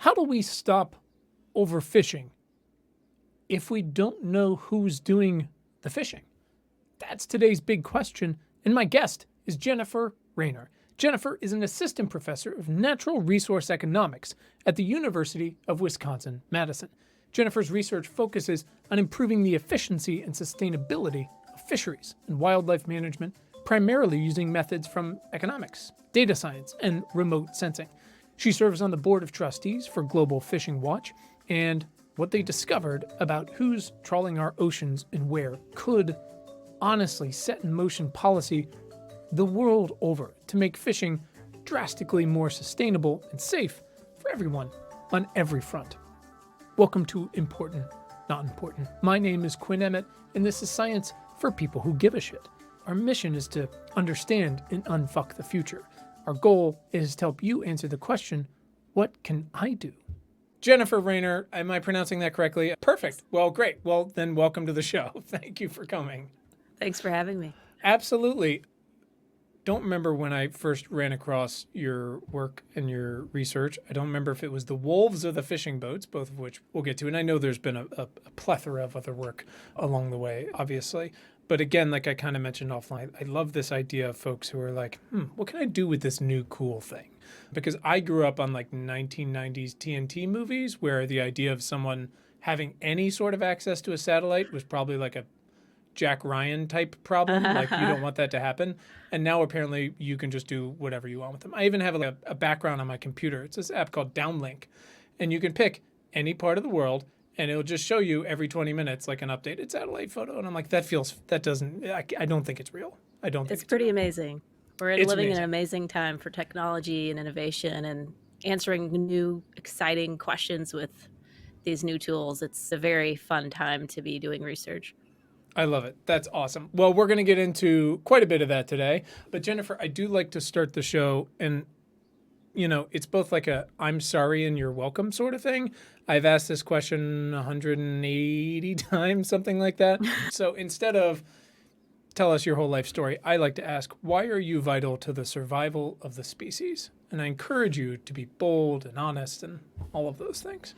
How do we stop overfishing if we don't know who's doing the fishing? That's today's big question, and my guest is Jennifer Rayner. Jennifer is an assistant professor of natural resource economics at the University of Wisconsin-Madison. Jennifer's research focuses on improving the efficiency and sustainability of fisheries and wildlife management, primarily using methods from economics, data science, and remote sensing. She serves on the board of trustees for Global Fishing Watch, and what they discovered about who's trawling our oceans and where could honestly set in motion policy the world over to make fishing drastically more sustainable and safe for everyone on every front. Welcome to Important, Not Important. My name is Quinn Emmett, and this is Science for People Who Give a Shit. Our mission is to understand and unfuck the future. Our goal is to help you answer the question, what can I do? Jennifer Rayner, am I pronouncing that correctly? Perfect. Well, great. Well, then welcome to the show. Thank you for coming. Thanks for having me. Absolutely. Don't remember when I first ran across your work and your research. I don't remember if it was the wolves or the fishing boats, both of which we'll get to. And I know there's been a plethora of other work along the way, obviously. But again, like I kind of mentioned offline, I love this idea of folks who are like, what can I do with this new cool thing? Because I grew up on like 1990s TNT movies where the idea of someone having any sort of access to a satellite was probably like a Jack Ryan type problem. Like you don't want that to happen. And now apparently you can just do whatever you want with them. I even have a background on my computer. It's this app called Downlink. And you can pick any part of the world and it'll just show you every 20 minutes like an updated satellite photo. And I'm like, I don't think it's real. I don't think it's pretty amazing. We're living in an amazing time for technology and innovation and answering new, exciting questions with these new tools. It's a very fun time to be doing research. I love it. That's awesome. Well, we're going to get into quite a bit of that today. But Jennifer, I do like to start the show and, it's both like a I'm sorry and you're welcome sort of thing. I've asked this question 180 times, something like that. So instead of tell us your whole life story, I like to ask, why are you vital to the survival of the species? And I encourage you to be bold and honest and all of those things.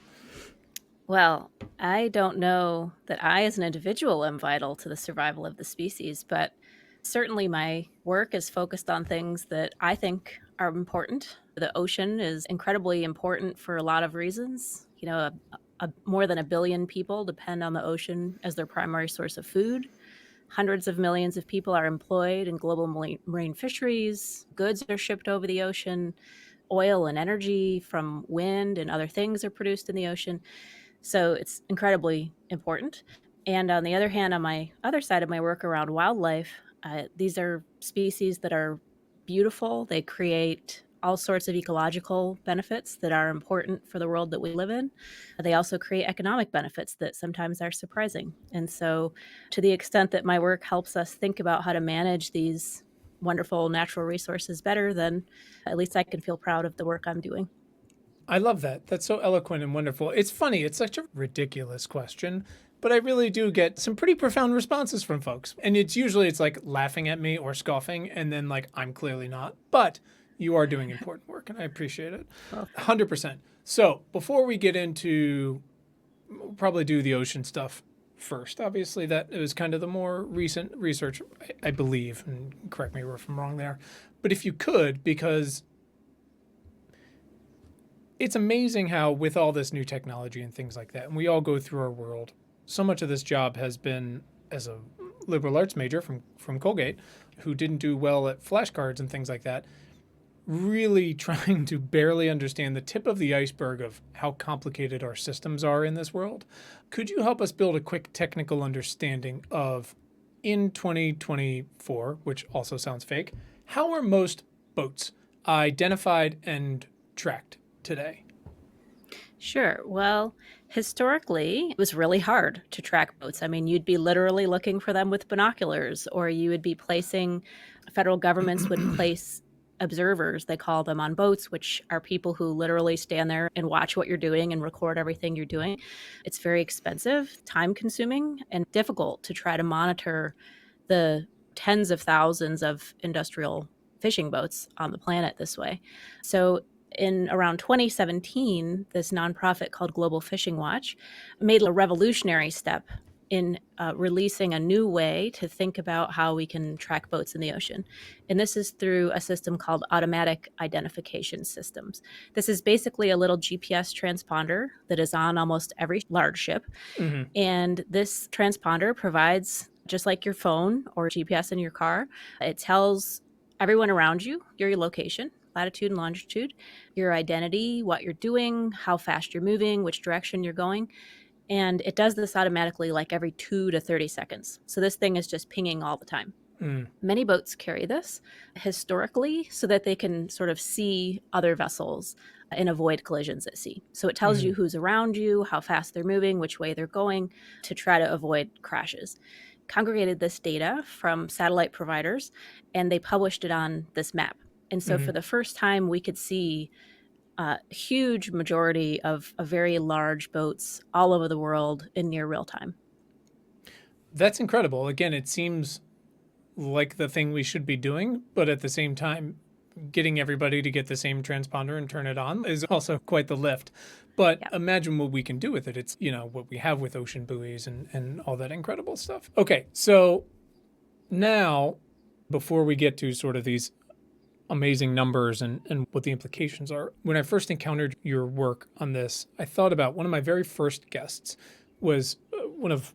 Well, I don't know that I as an individual am vital to the survival of the species, but certainly my work is focused on things that I think are important. The ocean is incredibly important for a lot of reasons. More than 1 billion people depend on the ocean as their primary source of food. Hundreds of millions of people are employed in global marine fisheries. Goods are shipped over the ocean. Oil and energy from wind and other things are produced in the ocean. So it's incredibly important. And on the other hand, on my other side of my work around wildlife, these are species that are beautiful. They create all sorts of ecological benefits that are important for the world that we live in. They also create economic benefits that sometimes are surprising. And so to the extent that my work helps us think about how to manage these wonderful natural resources better, then at least I can feel proud of the work I'm doing. I love that. That's so eloquent and wonderful. It's funny. It's such a ridiculous question, but I really do get some pretty profound responses from folks. And it's like laughing at me or scoffing, and then like, I'm clearly not. But you are doing important work, and I appreciate it. 100%. So before we get into, we'll probably do the ocean stuff first. Obviously, that was kind of the more recent research, I believe, and correct me if I'm wrong there. But if you could, because it's amazing how with all this new technology and things like that, and we all go through our world, so much of this job has been as a liberal arts major from Colgate, who didn't do well at flashcards and things like that, really trying to barely understand the tip of the iceberg of how complicated our systems are in this world. Could you help us build a quick technical understanding of, in 2024, which also sounds fake, how are most boats identified and tracked today? Sure. Well, historically, it was really hard to track boats. I mean, you'd be literally looking for them with binoculars, or you would be federal governments would place observers, they call them, on boats, which are people who literally stand there and watch what you're doing and record everything you're doing. It's very expensive, time consuming, and difficult to try to monitor the tens of thousands of industrial fishing boats on the planet this way. So in around 2017, this nonprofit called Global Fishing Watch made a revolutionary step in releasing a new way to think about how we can track boats in the ocean. And this is through a system called automatic identification systems. This is basically a little GPS transponder that is on almost every large ship. Hmm. And this transponder provides, just like your phone or GPS in your car, it tells everyone around you your location, latitude and longitude, your identity, what you're doing, how fast you're moving, which direction you're going. And it does this automatically like every 2 to 30 seconds. So this thing is just pinging all the time. Mm. Many boats carry this historically so that they can sort of see other vessels and avoid collisions at sea. So it tells you who's around you, how fast they're moving, which way they're going to try to avoid crashes. Congregated this data from satellite providers and they published it on this map. And so for the first time, we could see a huge majority of very large boats all over the world in near real time. That's incredible. Again, it seems like the thing we should be doing, but at the same time, getting everybody to get the same transponder and turn it on is also quite the lift. But imagine what we can do with it. It's, what we have with ocean buoys and all that incredible stuff. Okay, so now, before we get to sort of these amazing numbers and what the implications are, when I first encountered your work on this, I thought about one of my very first guests was one of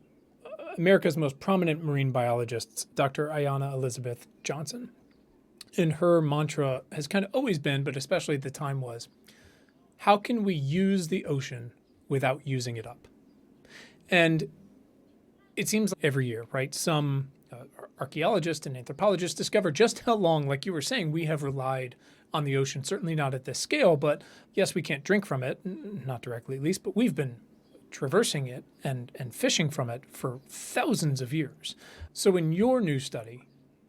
America's most prominent marine biologists, Dr. Ayanna Elizabeth Johnson. And her mantra has kind of always been, but especially at the time, was, how can we use the ocean without using it up? And it seems like every year, right, some archaeologists and anthropologists discover just how long, like you were saying, we have relied on the ocean, certainly not at this scale, but yes, we can't drink from it, not directly at least, but we've been traversing it and fishing from it for thousands of years. So in your new study,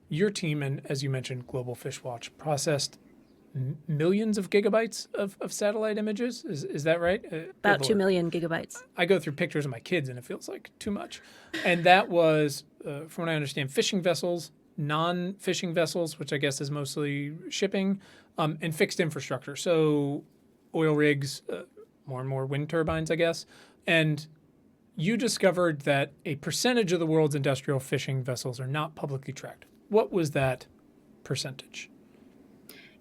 your team, and as you mentioned, Global Fish Watch, processed millions of gigabytes of satellite images. Is that right? About 2 million gigabytes. I go through pictures of my kids and it feels like too much. And that was, from what I understand, fishing vessels, non-fishing vessels, which I guess is mostly shipping, and fixed infrastructure. So oil rigs, more and more wind turbines, I guess. And you discovered that a percentage of the world's industrial fishing vessels are not publicly tracked. What was that percentage?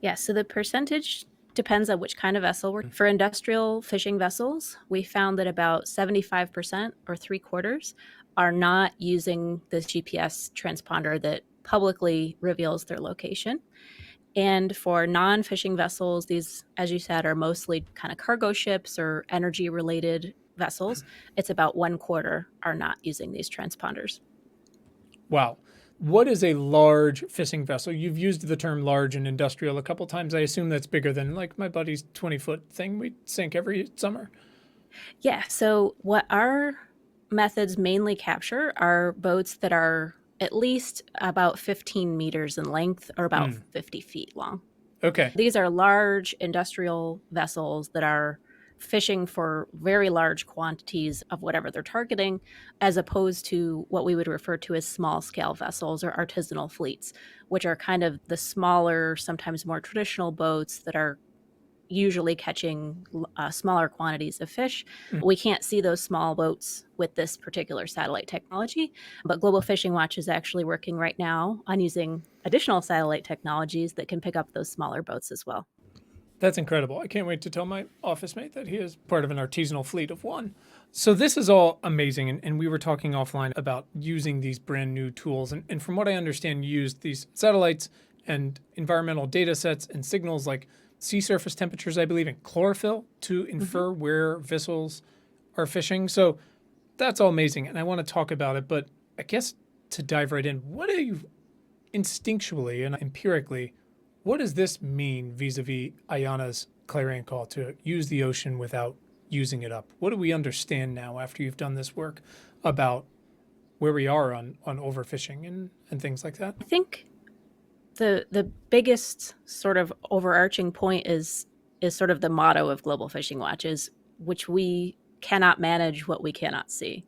Yeah, so the percentage depends on which kind of vessel. For industrial fishing vessels, we found that about 75% or 3/4 are not using this GPS transponder that publicly reveals their location. And for non-fishing vessels, these, as you said, are mostly kind of cargo ships or energy-related vessels. It's about 1/4 are not using these transponders. Wow. What is a large fishing vessel? You've used the term large and industrial a couple times. I assume that's bigger than like my buddy's 20-foot thing we sink every summer. Yeah, so what our methods mainly capture are boats that are at least about 15 meters in length or about 50 feet long. Okay. These are large industrial vessels that are fishing for very large quantities of whatever they're targeting, as opposed to what we would refer to as small scale vessels or artisanal fleets, which are kind of the smaller, sometimes more traditional boats that are usually catching smaller quantities of fish. We can't see those small boats with this particular satellite technology, but Global Fishing Watch is actually working right now on using additional satellite technologies that can pick up those smaller boats as well. That's incredible. I can't wait to tell my office mate that he is part of an artisanal fleet of one. So this is all amazing. And we were talking offline about using these brand new tools. And from what I understand, you used these satellites and environmental data sets and signals like sea surface temperatures, I believe, and chlorophyll to infer where vessels are fishing. So that's all amazing. And I want to talk about it. But I guess to dive right in, what do you instinctually and empirically, what does this mean vis-a-vis Ayanna's clarion call to use the ocean without using it up? What do we understand now after you've done this work about where we are on overfishing and things like that? I think the biggest sort of overarching point is sort of the motto of Global Fishing Watch, is which we cannot manage what we cannot see.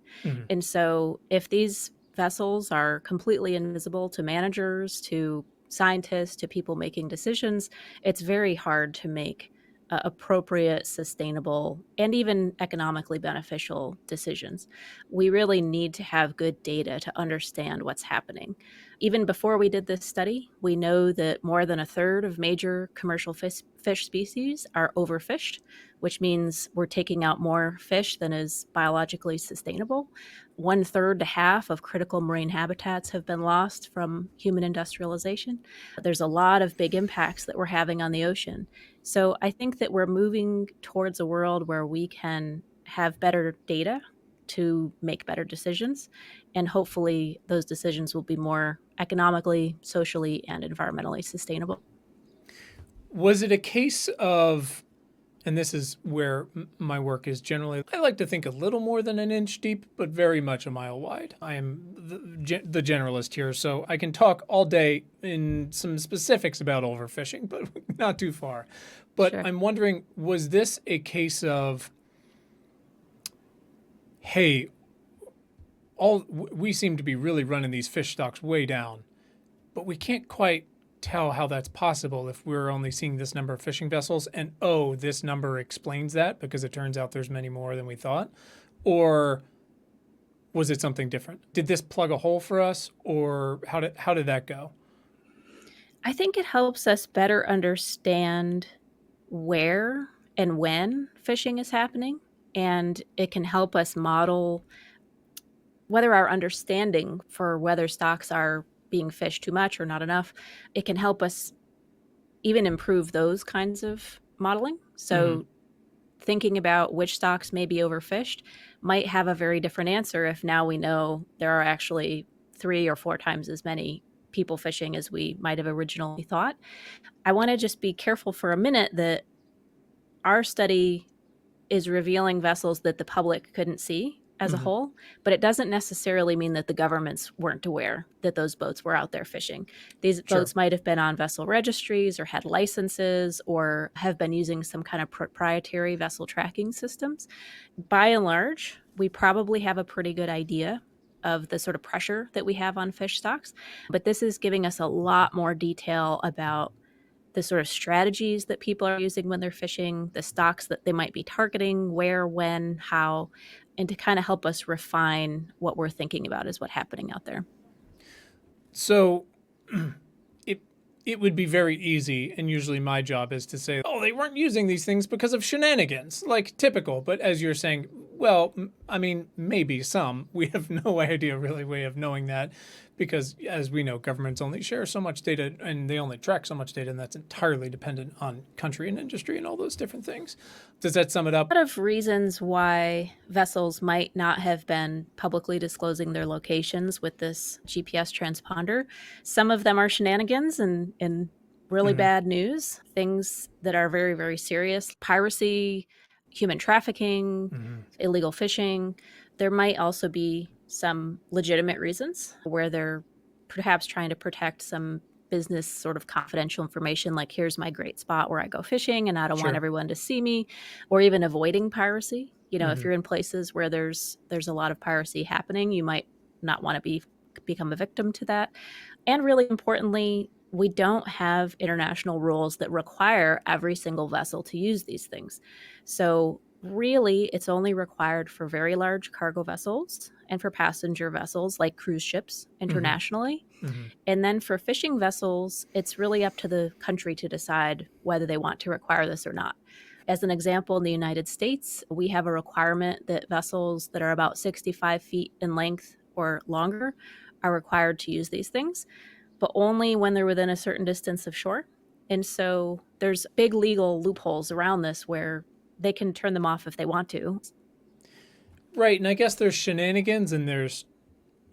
And so if these vessels are completely invisible to managers, to scientists, to people making decisions, it's very hard to make appropriate, sustainable, and even economically beneficial decisions. We really need to have good data to understand what's happening. Even before we did this study, we know that more than a third of major commercial fish species are overfished, which means we're taking out more fish than is biologically sustainable. One third to half of critical marine habitats have been lost from human industrialization. There's a lot of big impacts that we're having on the ocean. So I think that we're moving towards a world where we can have better data to make better decisions. And hopefully, those decisions will be more economically, socially, and environmentally sustainable. Was it a case of, and this is where my work is generally, I like to think a little more than an inch deep, but very much a mile wide. I am the generalist here, so I can talk all day in some specifics about overfishing, but not too far. But Sure. I'm wondering, was this a case of, hey, we seem to be really running these fish stocks way down, but we can't quite tell how that's possible if we're only seeing this number of fishing vessels, and oh, this number explains that because it turns out there's many more than we thought? Or was it something different? Did this plug a hole for us, or how did that go? I think it helps us better understand where and when fishing is happening, and it can help us model whether our understanding for whether stocks are being fished too much or not enough. It can help us even improve those kinds of modeling. So thinking about which stocks may be overfished might have a very different answer if now we know there are actually 3 or 4 times as many people fishing as we might have originally thought. I want to just be careful for a minute that our study is revealing vessels that the public couldn't see as a whole, but it doesn't necessarily mean that the governments weren't aware that those boats were out there fishing. These Sure. boats might have been on vessel registries or had licenses or have been using some kind of proprietary vessel tracking systems. By and large, we probably have a pretty good idea of the sort of pressure that we have on fish stocks, but this is giving us a lot more detail about the sort of strategies that people are using when they're fishing, the stocks that they might be targeting, where, when, how, and to kind of help us refine what we're thinking about is what's happening out there. So it would be very easy, and usually my job is to say, oh, they weren't using these things because of shenanigans, like typical. But as you're saying, well, I mean, maybe some. We have no idea really way of knowing that because, as we know, governments only share so much data and they only track so much data, and that's entirely dependent on country and industry and all those different things. Does that sum it up? A lot of reasons why vessels might not have been publicly disclosing their locations with this GPS transponder. Some of them are shenanigans and really bad news, things that are very, very serious. Piracy, human trafficking, illegal fishing. There might also be some legitimate reasons where they're perhaps trying to protect some business sort of confidential information, like here's my great spot where I go fishing and I don't want everyone to see me, or even avoiding piracy. You know, if you're in places where there's a lot of piracy happening, you might not want to become a victim to that. And really importantly, we don't have international rules that require every single vessel to use these things. So really, it's only required for very large cargo vessels and for passenger vessels like cruise ships internationally. And then for fishing vessels, it's really up to the country to decide whether they want to require this or not. As an example, in the United States, we have a requirement that vessels that are about 65 feet in length or longer are required to use these things, but only when they're within a certain distance of shore. And so there's big legal loopholes around this where they can turn them off if they want to. Right. And I guess there's shenanigans and there's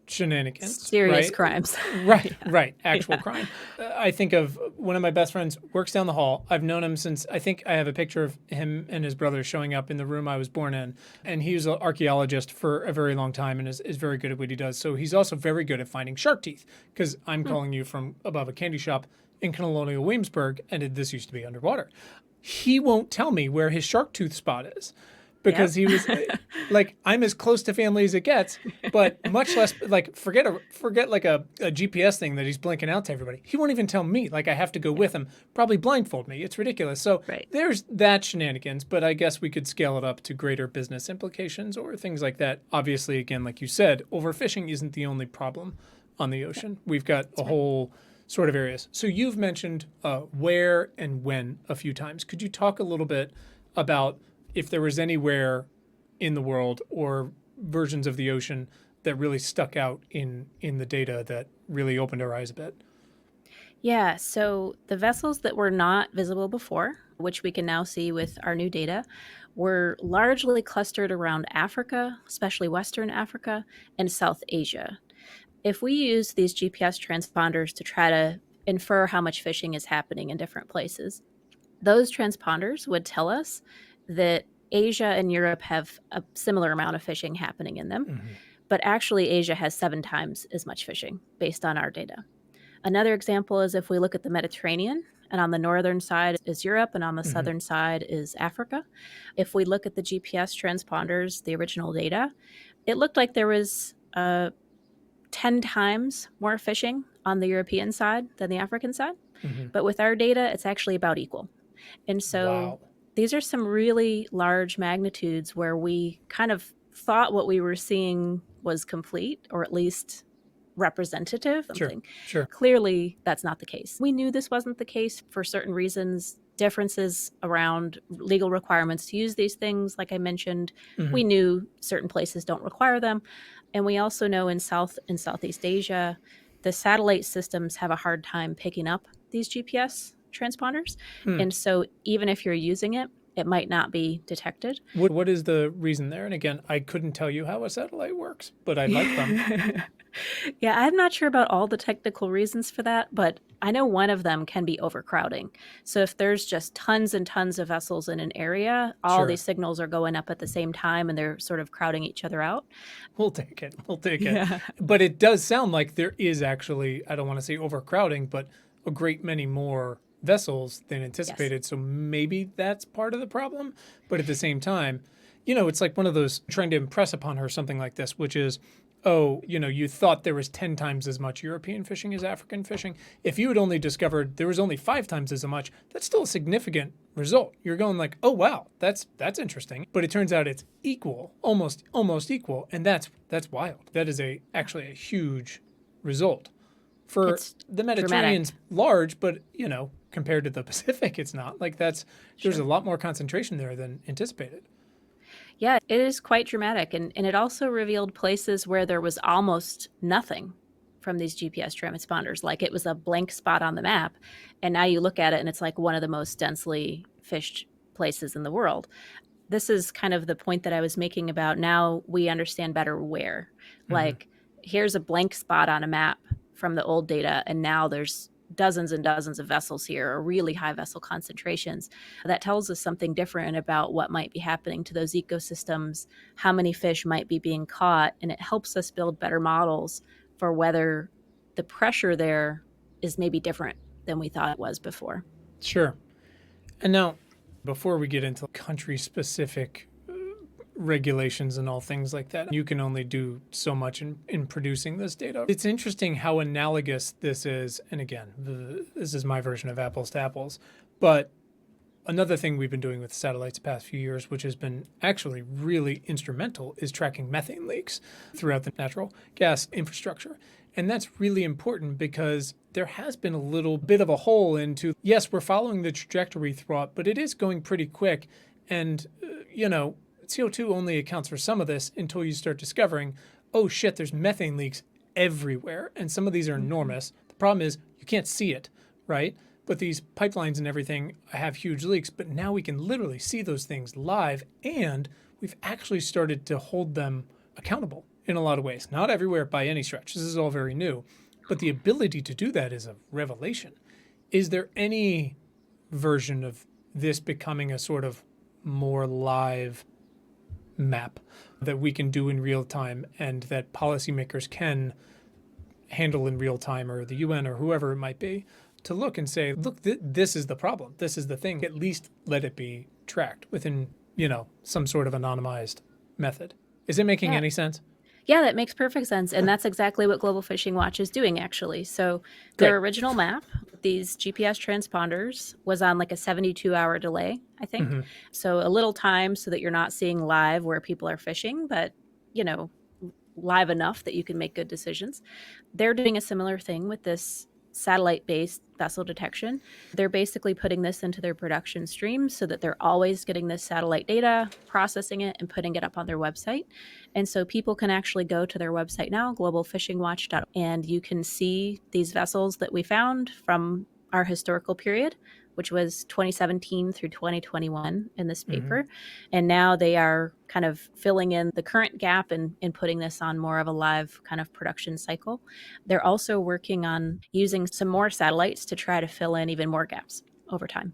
shenanigans. Serious right? crimes. Right, right. Actual crime. I think of one of my best friends works down the hall. I've known him since, I think I have a picture of him and his brother showing up in the room I was born in. And he was an archaeologist for a very long time and is very good at what he does. So he's also very good at finding shark teeth because I'm calling you from above a candy shop in Colonial Williamsburg, and this used to be underwater. He won't tell me where his shark tooth spot is Yep. because he was like, I'm as close to family as it gets, but much less like forget like a GPS thing that he's blinking out to everybody. He won't even tell me. Like I have to go with him, probably blindfold me. It's ridiculous. So Right. there's that shenanigans, but I guess we could scale it up to greater business implications or things like that. Obviously, again, like you said, overfishing isn't the only problem on the ocean. We've got a whole sort of areas. So you've mentioned where and when a few times. Could you talk a little bit about if there was anywhere in the world or versions of the ocean that really stuck out in the data that really opened our eyes a bit? Yeah, so the vessels that were not visible before, which we can now see with our new data, were largely clustered around Africa, especially Western Africa, and South Asia. If we use these GPS transponders to try to infer how much fishing is happening in different places, those transponders would tell us that Asia and Europe have a similar amount of fishing happening in them, Mm-hmm. but actually Asia has 7 times as much fishing based on our data. Another example is if we look at the Mediterranean, and on the northern side is Europe, and on the Mm-hmm. southern side is Africa. If we look at the GPS transponders, the original data, it looked like there was 10 times more fishing on the European side than the African side. Mm-hmm. But with our data, it's actually about equal. And so Wow. these are some really large magnitudes where we kind of thought what we were seeing was complete, or at least representative of Sure. something. Sure. Clearly, that's not the case. We knew this wasn't the case for certain reasons, differences around legal requirements to use these things, like I mentioned. Mm-hmm. We knew certain places don't require them. And we also know in South and Southeast Asia, the satellite systems have a hard time picking up these GPS transponders. Hmm. And so even if you're using it, it might not be detected. What is the reason there? And again, I couldn't tell you how a satellite works, but I like them. Yeah, I'm not sure about all the technical reasons for that, but I know one of them can be overcrowding. So if there's just tons and tons of vessels in an area, all Sure. these signals are going up at the same time and they're sort of crowding each other out. We'll take it. We'll take it. Yeah. But it does sound like there is actually, I don't want to say overcrowding, but a great many more vessels than anticipated. So maybe that's part of the problem. But at the same time, it's like one of those trying to impress upon her something like this, which is, oh, you thought there was 10 times as much European fishing as African fishing. If you had only discovered there was only 5 times as much, that's still a significant result. You're going like, oh wow, that's interesting. But it turns out it's equal, almost equal, and that's wild. That is actually a huge result. For It's the Mediterranean's large, but compared to the Pacific, it's not. Like there's a lot more concentration there than anticipated. Yeah, it is quite dramatic. And it also revealed places where there was almost nothing from these GPS transponders. Like it was a blank spot on the map. And now you look at it and it's like one of the most densely fished places in the world. This is kind of the point that I was making about now we understand better where. Mm-hmm. Like here's a blank spot on a map from the old data, and now there's dozens and dozens of vessels here, or really high vessel concentrations. That tells us something different about what might be happening to those ecosystems, how many fish might be being caught, and it helps us build better models for whether the pressure there is maybe different than we thought it was before. Sure. And now, before we get into country-specific regulations and all things like that, you can only do so much in producing this data. It's interesting how analogous this is. And again, this is my version of apples to apples. But another thing we've been doing with satellites the past few years, which has been actually really instrumental, is tracking methane leaks throughout the natural gas infrastructure. And that's really important because there has been a little bit of a hole into, yes, we're following the trajectory throughout, but it is going pretty quick. And, CO2 only accounts for some of this until you start discovering, oh shit, there's methane leaks everywhere. And some of these are enormous. The problem is you can't see it, right? But these pipelines and everything have huge leaks. But now we can literally see those things live. And we've actually started to hold them accountable in a lot of ways. Not everywhere by any stretch. This is all very new. But the ability to do that is a revelation. Is there any version of this becoming a sort of more live map that we can do in real time and that policymakers can handle in real time, or the UN or whoever it might be, to look and say, look, this is the problem. This is the thing. At least let it be tracked within some sort of anonymized method. Is it making Yeah. any sense? Yeah, that makes perfect sense. And that's exactly what Global Fishing Watch is doing, actually. So their Great. original map, these GPS transponders, was on like a 72-hour delay, I think. Hmm. So a little time so that you're not seeing live where people are fishing, but, you know, live enough that you can make good decisions. They're doing a similar thing with this satellite-based vessel detection. They're basically putting this into their production stream so that they're always getting this satellite data, processing it, and putting it up on their website. And so people can actually go to their website now, globalfishingwatch.org, and you can see these vessels that we found from our historical period, which was 2017 through 2021 in this Hmm. paper. And now they are kind of filling in the current gap and putting this on more of a live kind of production cycle. They're also working on using some more satellites to try to fill in even more gaps over time.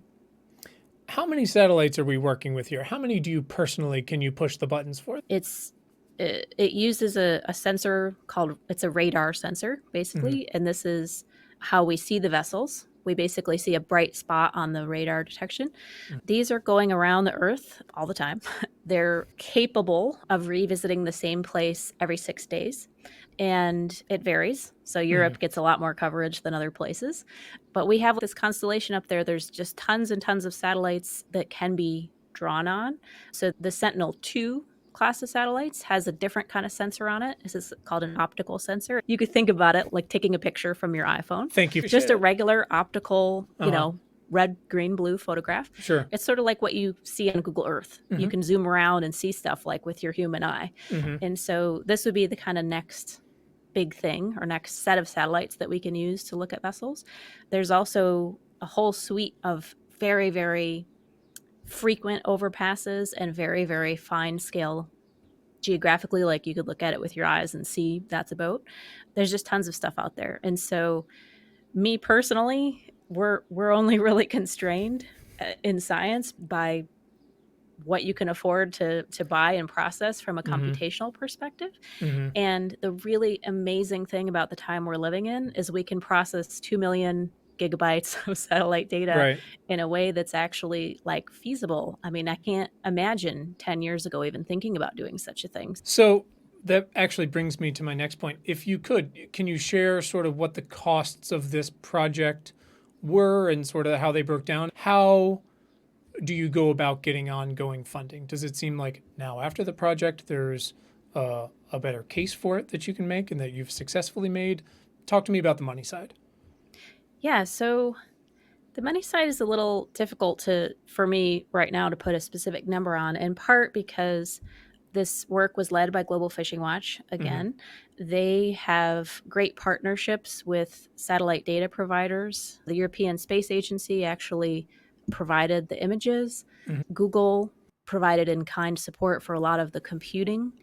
How many satellites are we working with here? How many do you personally can you push the buttons for? It uses a sensor called, it's a radar sensor basically, and this is how we see the vessels. We basically see a bright spot on the radar detection. These are going around the Earth all the time. They're capable of revisiting the same place every 6 days, and it varies. So Europe gets a lot more coverage than other places. But we have this constellation up there. There's just tons and tons of satellites that can be drawn on. So the Sentinel-2 class of satellites has a different kind of sensor on it. This is called an optical sensor. You could think about it like taking a picture from your iPhone. Thank you. Just a regular optical, red, green, blue photograph. Sure. It's sort of like what you see on Google Earth. You can zoom around and see stuff like with your human eye. And so this would be the kind of next big thing or next set of satellites that we can use to look at vessels. There's also a whole suite of very, very frequent overpasses and very, very fine scale geographically, like you could look at it with your eyes and see that's a boat. There's just tons of stuff out there. And so me personally, we're only really constrained in science by what you can afford to buy and process from a computational perspective. And the really amazing thing about the time we're living in is we can process 2 million gigabytes of satellite data Right. in a way that's actually like feasible. I mean, I can't imagine 10 years ago even thinking about doing such a thing. So that actually brings me to my next point. If you could, can you share sort of what the costs of this project were and sort of how they broke down? How do you go about getting ongoing funding? Does it seem like now after the project there's a better case for it that you can make and that you've successfully made? Talk to me about the money side. Yeah, so the money side is a little difficult for me right now to put a specific number on, in part because this work was led by Global Fishing Watch again. They have great partnerships with satellite data providers. The European Space Agency actually provided the images. Google provided in-kind support for a lot of the computing.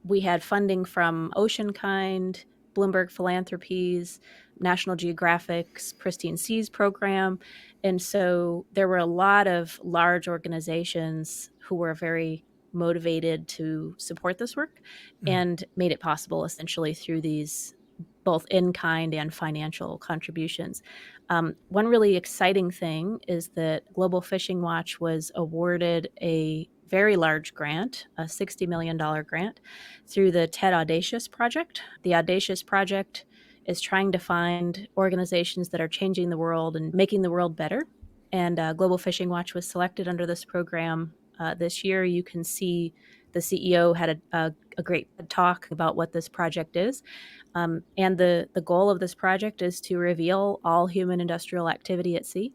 We had funding from OceanKind, Bloomberg Philanthropies, National Geographic's Pristine Seas program. And so there were a lot of large organizations who were very motivated to support this work and made it possible essentially through these both in-kind and financial contributions. One really exciting thing is that Global Fishing Watch was awarded a very large grant, a $60 million grant, through the TED Audacious Project. The Audacious Project is trying to find organizations that are changing the world and making the world better. And Global Fishing Watch was selected under this program this year. You can see the CEO had a great talk about what this project is. And the goal of this project is to reveal all human industrial activity at sea.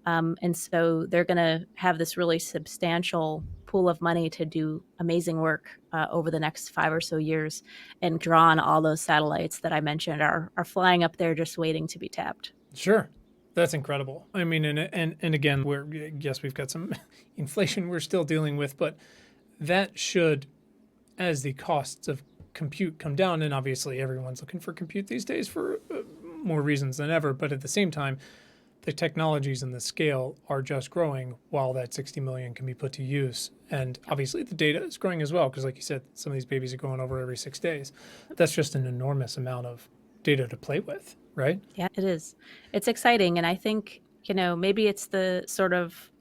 And so they're going to have this really substantial pool of money to do amazing work over the next 5 or so years and draw on all those satellites that I mentioned are flying up there just waiting to be tapped. Sure. That's incredible. I mean, and again, yes, we've got some inflation we're still dealing with, but that should, as the costs of compute come down, and obviously everyone's looking for compute these days for more reasons than ever, but at the same time, the technologies and the scale are just growing while that 60 million can be put to use. And obviously the data is growing as well, because like you said, some of these babies are going over every 6 days. That's just an enormous amount of data to play with, right? Yeah, it is. It's exciting. And I think, maybe it's the sort of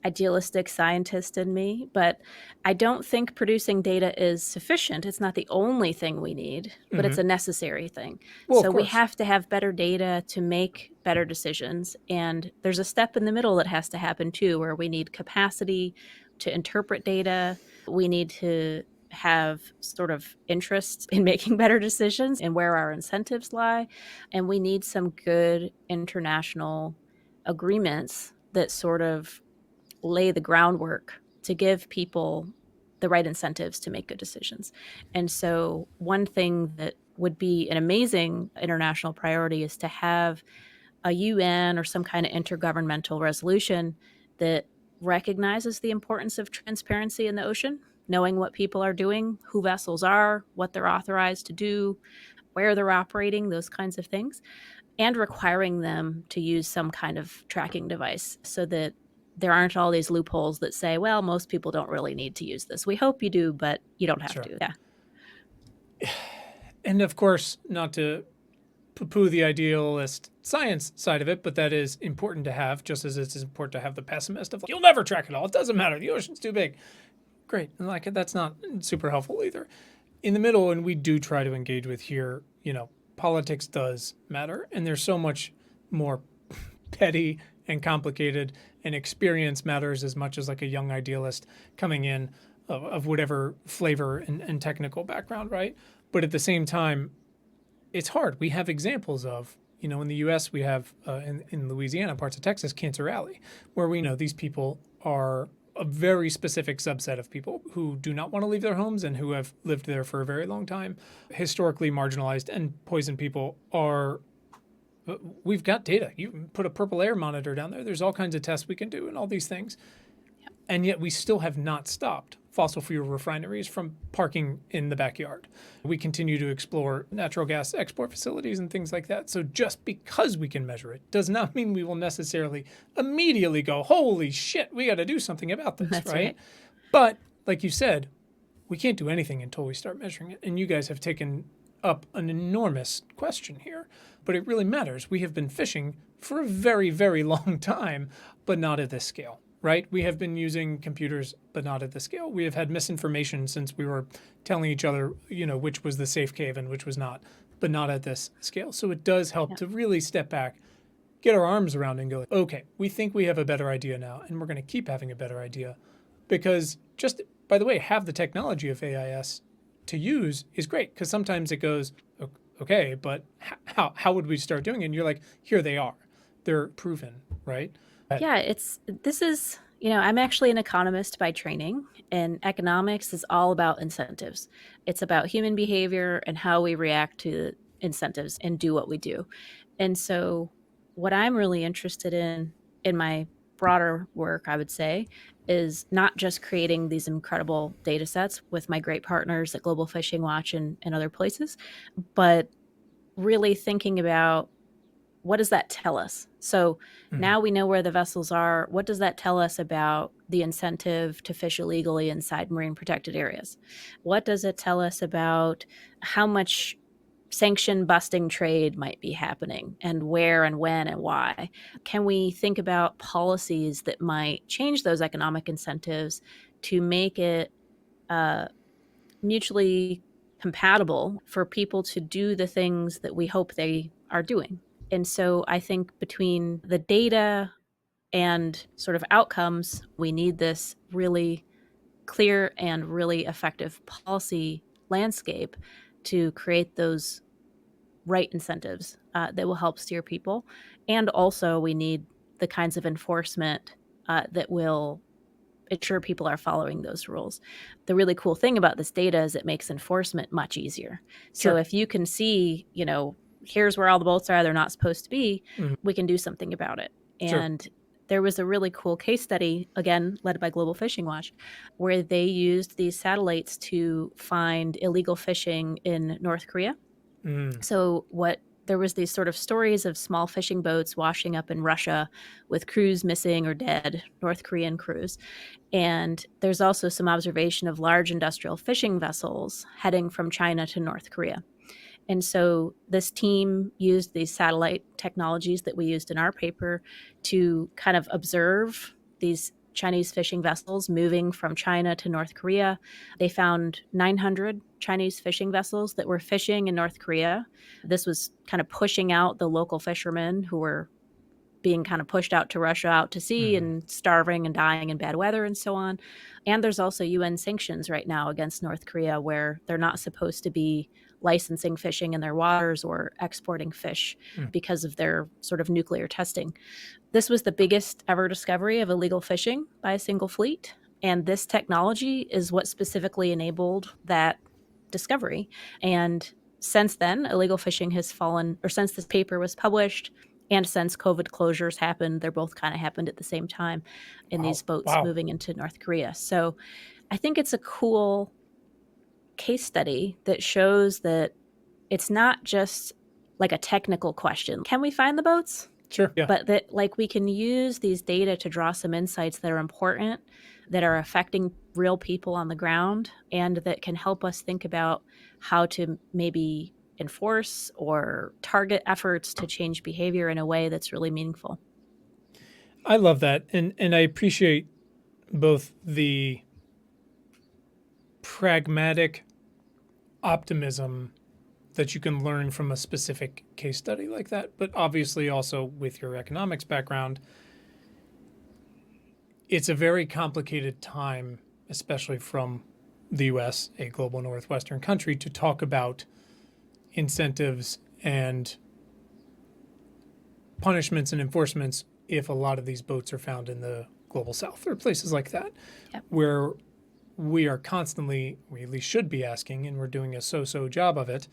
idealistic scientist in me, but I don't think producing data is sufficient. It's not the only thing we need, but it's a necessary thing. Well, of So we course. have to have better data to make better decisions. And there's a step in the middle that has to happen too, where we need capacity to interpret data. We need to have sort of interest in making better decisions and where our incentives lie. And we need some good international agreements that sort of lay the groundwork to give people the right incentives to make good decisions. And so, one thing that would be an amazing international priority is to have a UN or some kind of intergovernmental resolution that recognizes the importance of transparency in the ocean, knowing what people are doing, who vessels are, what they're authorized to do, where they're operating, those kinds of things, and requiring them to use some kind of tracking device so that there aren't all these loopholes that say, well, most people don't really need to use this. We hope you do, but you don't have to. Yeah. And of course, not to poo-poo the idealist science side of it, but that is important to have, just as it's important to have the pessimist of, like, you'll never track it all. It doesn't matter. The ocean's too big. Great. And like, that's not super helpful either. In the middle, and we do try to engage with here, politics does matter. And there's so much more petty and complicated, and experience matters as much as like a young idealist coming in of whatever flavor and technical background, right? But at the same time, it's hard. We have examples of, in the U.S., we have in Louisiana, parts of Texas, Cancer Alley, where we know these people are a very specific subset of people who do not want to leave their homes and who have lived there for a very long time. Historically marginalized and poisoned people are. We've got data. You can put a purple air monitor down there. There's all kinds of tests we can do and all these things. Yep. And yet we still have not stopped fossil fuel refineries from parking in the backyard. We continue to explore natural gas export facilities and things like that. So just because we can measure it does not mean we will necessarily immediately go, holy shit, we got to do something about this, right? But like you said, we can't do anything until we start measuring it. And you guys have taken up an enormous question here, but it really matters. We have been fishing for a very, very long time, but not at this scale, right? We have been using computers, but not at this scale. We have had misinformation since we were telling each other, which was the safe cave and which was not, but not at this scale. So it does help to really step back, get our arms around and go, okay, we think we have a better idea now, and we're going to keep having a better idea, because just, by the way, have the technology of AIS to use is great, because sometimes it goes, okay, but how would we start doing it? And you're like, here they are. They're proven, right? Yeah, this is, I'm actually an economist by training, and economics is all about incentives. It's about human behavior and how we react to incentives and do what we do. And so what I'm really interested in my broader work, I would say, is not just creating these incredible data sets with my great partners at Global Fishing Watch and other places, but really thinking about, what does that tell us? So now we know where the vessels are. What does that tell us about the incentive to fish illegally inside marine protected areas? What does it tell us about how much sanction busting trade might be happening, and where and when and why? Can we think about policies that might change those economic incentives to make it mutually compatible for people to do the things that we hope they are doing? And so I think between the data and sort of outcomes, we need this really clear and really effective policy landscape to create those right incentives that will help steer people. And also we need the kinds of enforcement that will ensure people are following those rules. The really cool thing about this data is it makes enforcement much easier. So Sure. if you can see, here's where all the boats are, they're not supposed to be, we can do something about it. And there was a really cool case study, again, led by Global Fishing Watch, where they used these satellites to find illegal fishing in North Korea. So there was these sort of stories of small fishing boats washing up in Russia with crews missing or dead, North Korean crews. And there's also some observation of large industrial fishing vessels heading from China to North Korea. And so this team used these satellite technologies that we used in our paper to kind of observe these Chinese fishing vessels moving from China to North Korea. They found 900 Chinese fishing vessels that were fishing in North Korea. This was kind of pushing out the local fishermen who were being kind of pushed out to Russia, out to sea, and starving and dying in bad weather and so on. And there's also UN sanctions right now against North Korea where they're not supposed to be licensing fishing in their waters or exporting fish because of their sort of nuclear testing. This was the biggest ever discovery of illegal fishing by a single fleet. And this technology is what specifically enabled that discovery. And since then, illegal fishing has fallen, or since this paper was published, and since COVID closures happened, they're both kind of happened at the same time in these boats moving into North Korea. So I think it's a cool case study that shows that it's not just like a technical question. Can we find the boats? Sure. Yeah. But that like we can use these data to draw some insights that are important, that are affecting real people on the ground, and that can help us think about how to maybe enforce or target efforts to change behavior in a way that's really meaningful. I love that. And I appreciate both the pragmatic optimism that you can learn from a specific case study like that, but obviously also with your economics background, it's a very complicated time, especially from the US, a global Northwestern country, to talk about incentives and punishments and enforcements if a lot of these boats are found in the global south or places like that, where we are constantly, we at least should be asking, and we're doing a so-so job of it,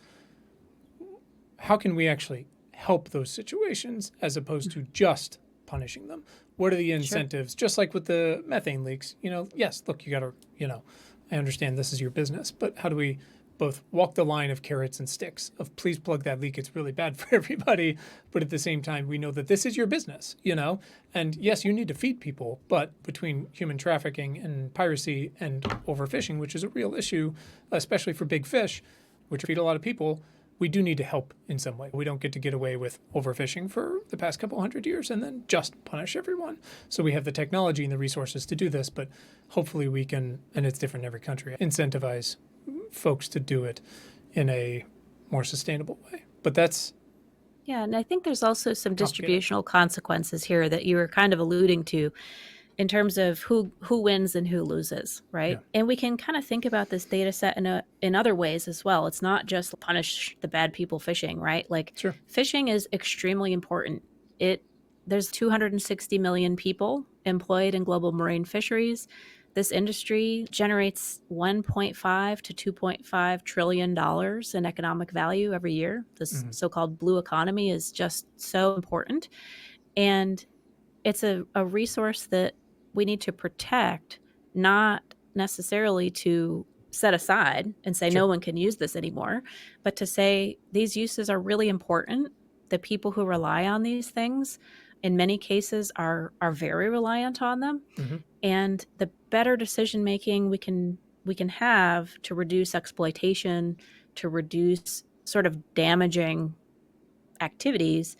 how can we actually help those situations as opposed to just punishing them? What are the incentives? Just like with the methane leaks, yes, look, you got to, I understand this is your business, but how do we both walk the line of carrots and sticks of please plug that leak, it's really bad for everybody, but at the same time, we know that this is your business, and yes, you need to feed people, but between human trafficking and piracy and overfishing, which is a real issue, especially for big fish, which feed a lot of people, we do need to help in some way. We don't get away with overfishing for the past couple hundred years and then just punish everyone. So we have the technology and the resources to do this, but hopefully we can, and it's different in every country, incentivize folks to do it in a more sustainable way. But that's... Yeah, and I think there's also some distributional consequences here that you were kind of alluding to in terms of who wins and who loses, right? Yeah. And we can kind of think about this data set in other ways as well. It's not just punish the bad people fishing, right? Like fishing is extremely important. There's 260 million people employed in global marine fisheries. This industry generates $1.5 to $2.5 trillion in economic value every year. This so-called blue economy is just so important. And it's a resource that we need to protect, not necessarily to set aside and say no one can use this anymore, but to say these uses are really important. The people who rely on these things in many cases are very reliant on them. And the better decision making we can have to reduce exploitation, to reduce sort of damaging activities,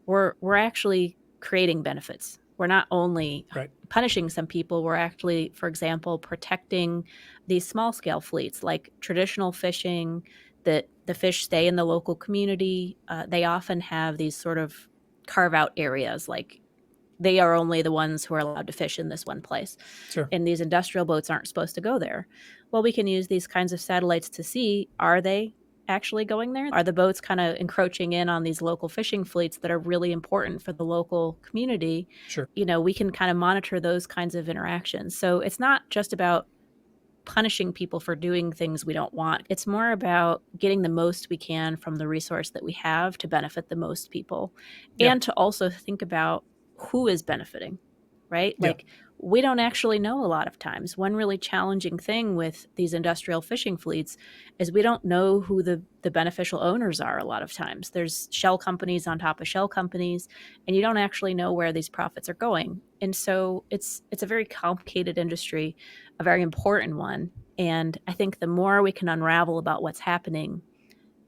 we're actually creating benefits. We're not only punishing some people, we're actually, for example, protecting these small-scale fleets like traditional fishing, that the fish stay in the local community. They often have these sort of carve-out areas, like they are only the ones who are allowed to fish in this one place. And these industrial boats aren't supposed to go there. Well, we can use these kinds of satellites to see, are they actually going there? Are the boats kind of encroaching in on these local fishing fleets that are really important for the local community? We can kind of monitor those kinds of interactions. So it's not just about punishing people for doing things we don't want. It's more about getting the most we can from the resource that we have to benefit the most people, and to also think about who is benefiting, right? Like we don't actually know a lot of times. One really challenging thing with these industrial fishing fleets is we don't know who the beneficial owners are a lot of times. There's shell companies on top of shell companies, and you don't actually know where these profits are going. And so it's a very complicated industry, a very important one. And I think the more we can unravel about what's happening,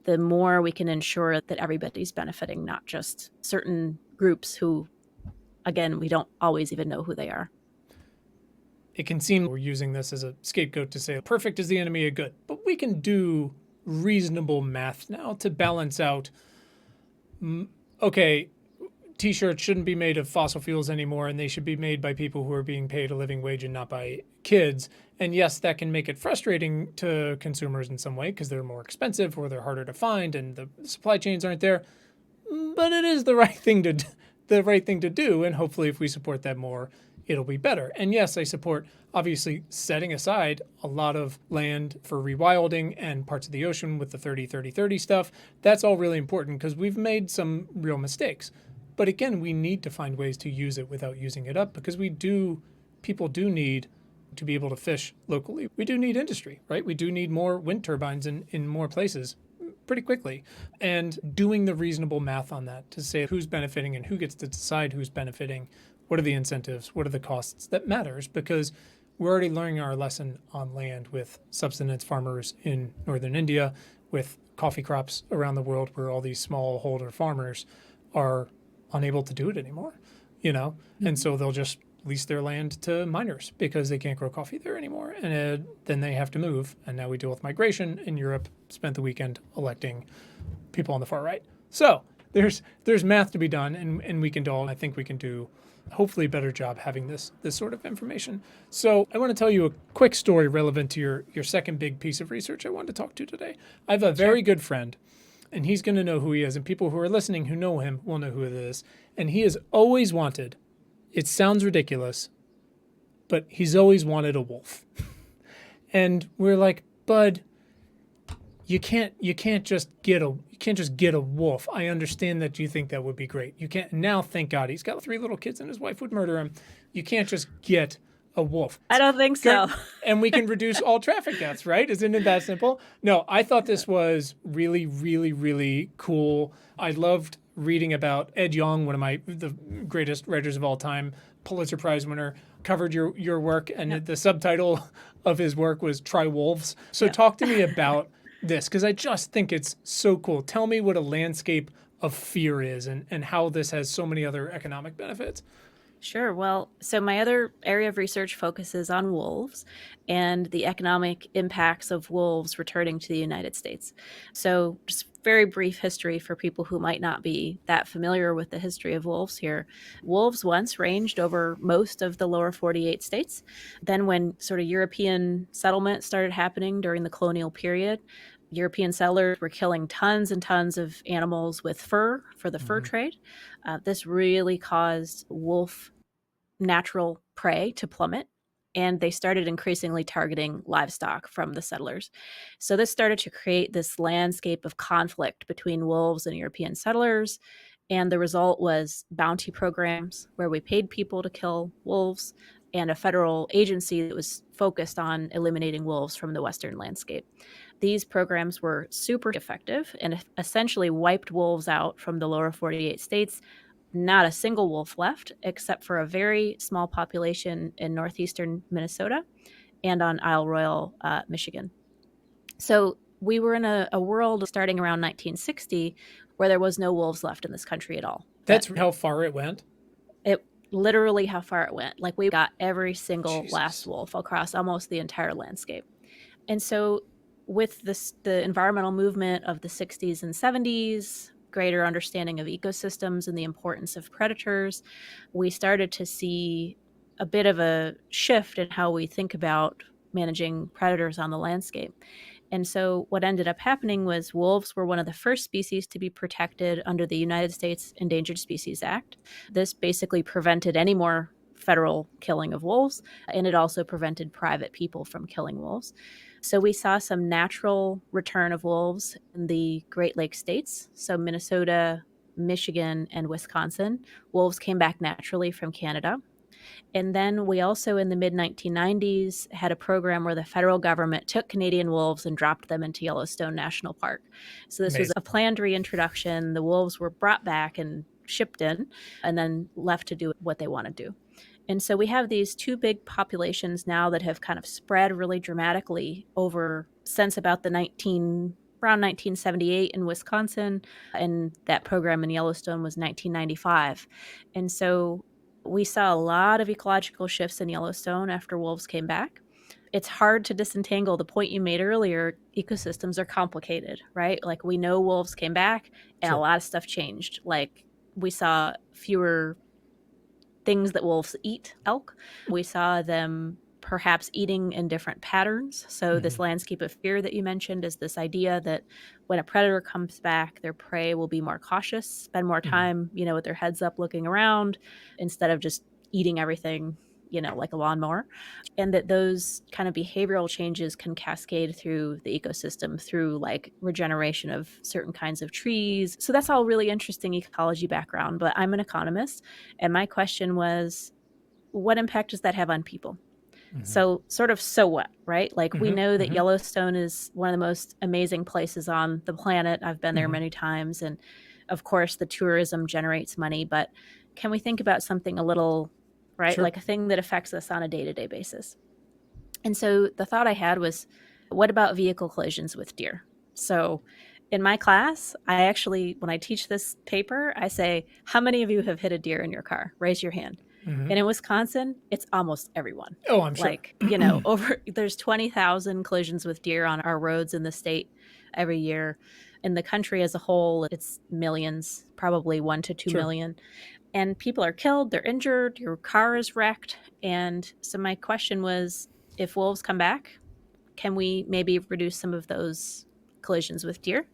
the more we can ensure that everybody's benefiting, not just certain groups who, again, we don't always even know who they are. it can seem we're using this as a scapegoat to say perfect is the enemy of good. But we can do reasonable math now to balance out, okay, t-shirts shouldn't be made of fossil fuels anymore, and they should be made by people who are being paid a living wage and not by kids. And yes, that can make it frustrating to consumers in some way because they're more expensive or they're harder to find and the supply chains aren't there. But it is the right thing to do, and hopefully if we support that more, it'll be better. And yes, I support obviously setting aside a lot of land for rewilding and parts of the ocean with the 30-30-30 stuff. That's all really important because we've made some real mistakes. But again, we need to find ways to use it without using it up because people do need to be able to fish locally. We do need industry, right? We do need more wind turbines in more places pretty quickly. And doing the reasonable math on that to say who's benefiting and who gets to decide who's benefiting, what are the incentives, what are the costs, that matters because we're already learning our lesson on land with subsistence farmers in northern India, with coffee crops around the world where all these smallholder farmers are unable to do it anymore, and so they'll just lease their land to miners because they can't grow coffee there anymore. And then they have to move. And now we deal with migration in Europe, spent the weekend electing people on the far right. So there's math to be done and we can do all. I think we can do hopefully a better job having this sort of information. So I want to tell you a quick story relevant to your second big piece of research I wanted to talk to today. I have a very good friend, and he's going to know who he is, and people who are listening who know him will know who it is. And he has always wanted, it sounds ridiculous, but he's always wanted a wolf. And we're like, Bud, you can't just get a wolf. I understand that you think that would be great. You can't now, thank God, he's got 3 little kids and his wife would murder him. You can't just get a wolf. I don't think so. And we can reduce all traffic deaths, right? Isn't it that simple? No, I thought this was really, really, really cool. I loved reading about Ed Yong, one of the greatest writers of all time, Pulitzer Prize winner, covered your work, and the subtitle of his work was Try Wolves. So talk to me about this, because I just think it's so cool. Tell me what a landscape of fear is and how this has so many other economic benefits. Sure. Well, so my other area of research focuses on wolves and the economic impacts of wolves returning to the United States. So just very brief history for people who might not be that familiar with the history of wolves here. Wolves once ranged over most of the lower 48 states. Then when sort of European settlement started happening during the colonial period, European settlers were killing tons and tons of animals with fur for the fur trade. This really caused wolf natural prey to plummet, and they started increasingly targeting livestock from the settlers. So this started to create this landscape of conflict between wolves and European settlers, and the result was bounty programs where we paid people to kill wolves and a federal agency that was focused on eliminating wolves from the Western landscape. These programs were super effective and essentially wiped wolves out from the lower 48 states. Not a single wolf left, except for a very small population in northeastern Minnesota and on Isle Royale, Michigan. So we were in a world starting around 1960 where there was no wolves left in this country at all. That's how far it went? It literally how far it went. Like we got every single last wolf across almost the entire landscape. And so with the environmental movement of the 60s and 70s, greater understanding of ecosystems and the importance of predators, we started to see a bit of a shift in how we think about managing predators on the landscape. And so what ended up happening was wolves were one of the first species to be protected under the United States Endangered Species Act. This basically prevented any more federal killing of wolves, and it also prevented private people from killing wolves. So we saw some natural return of wolves in the Great Lakes states. So Minnesota, Michigan, and Wisconsin. Wolves came back naturally from Canada. And then we also, in the mid-1990s, had a program where the federal government took Canadian wolves and dropped them into Yellowstone National Park. So this was a planned reintroduction. The wolves were brought back and shipped in and then left to do what they want to do. And so we have these 2 big populations now that have kind of spread really dramatically over since about around 1978 in Wisconsin, and that program in Yellowstone was 1995. And so We saw a lot of ecological shifts in Yellowstone after wolves came back. It's hard to disentangle the point you made earlier. Ecosystems are complicated, right? Like, we know wolves came back and a Sure. lot of stuff changed. Like, we saw fewer things that wolves eat, elk. We saw them perhaps eating in different patterns. So this landscape of fear that you mentioned is this idea that when a predator comes back, their prey will be more cautious, spend more time, with their heads up looking around instead of just eating everything, like a lawnmower. And that those kind of behavioral changes can cascade through the ecosystem through like regeneration of certain kinds of trees. So that's all really interesting ecology background, but I'm an economist. And my question was, what impact does that have on people? So sort of, so what, right? Like, we know that Yellowstone is one of the most amazing places on the planet. I've been there many times. And of course, the tourism generates money. But can we think about something a little, right? Sure. Like a thing that affects us on a day-to-day basis. And so the thought I had was, what about vehicle collisions with deer? So in my class, I actually, when I teach this paper, I say, how many of you have hit a deer in your car? Raise your hand. And in Wisconsin, it's almost everyone. Oh, I'm sure. Like, there's 20,000 collisions with deer on our roads in the state every year. In the country as a whole, it's millions, probably 1 to 2 Sure. million. And people are killed, they're injured, your car is wrecked. And so my question was, if wolves come back, can we maybe reduce some of those collisions with deer?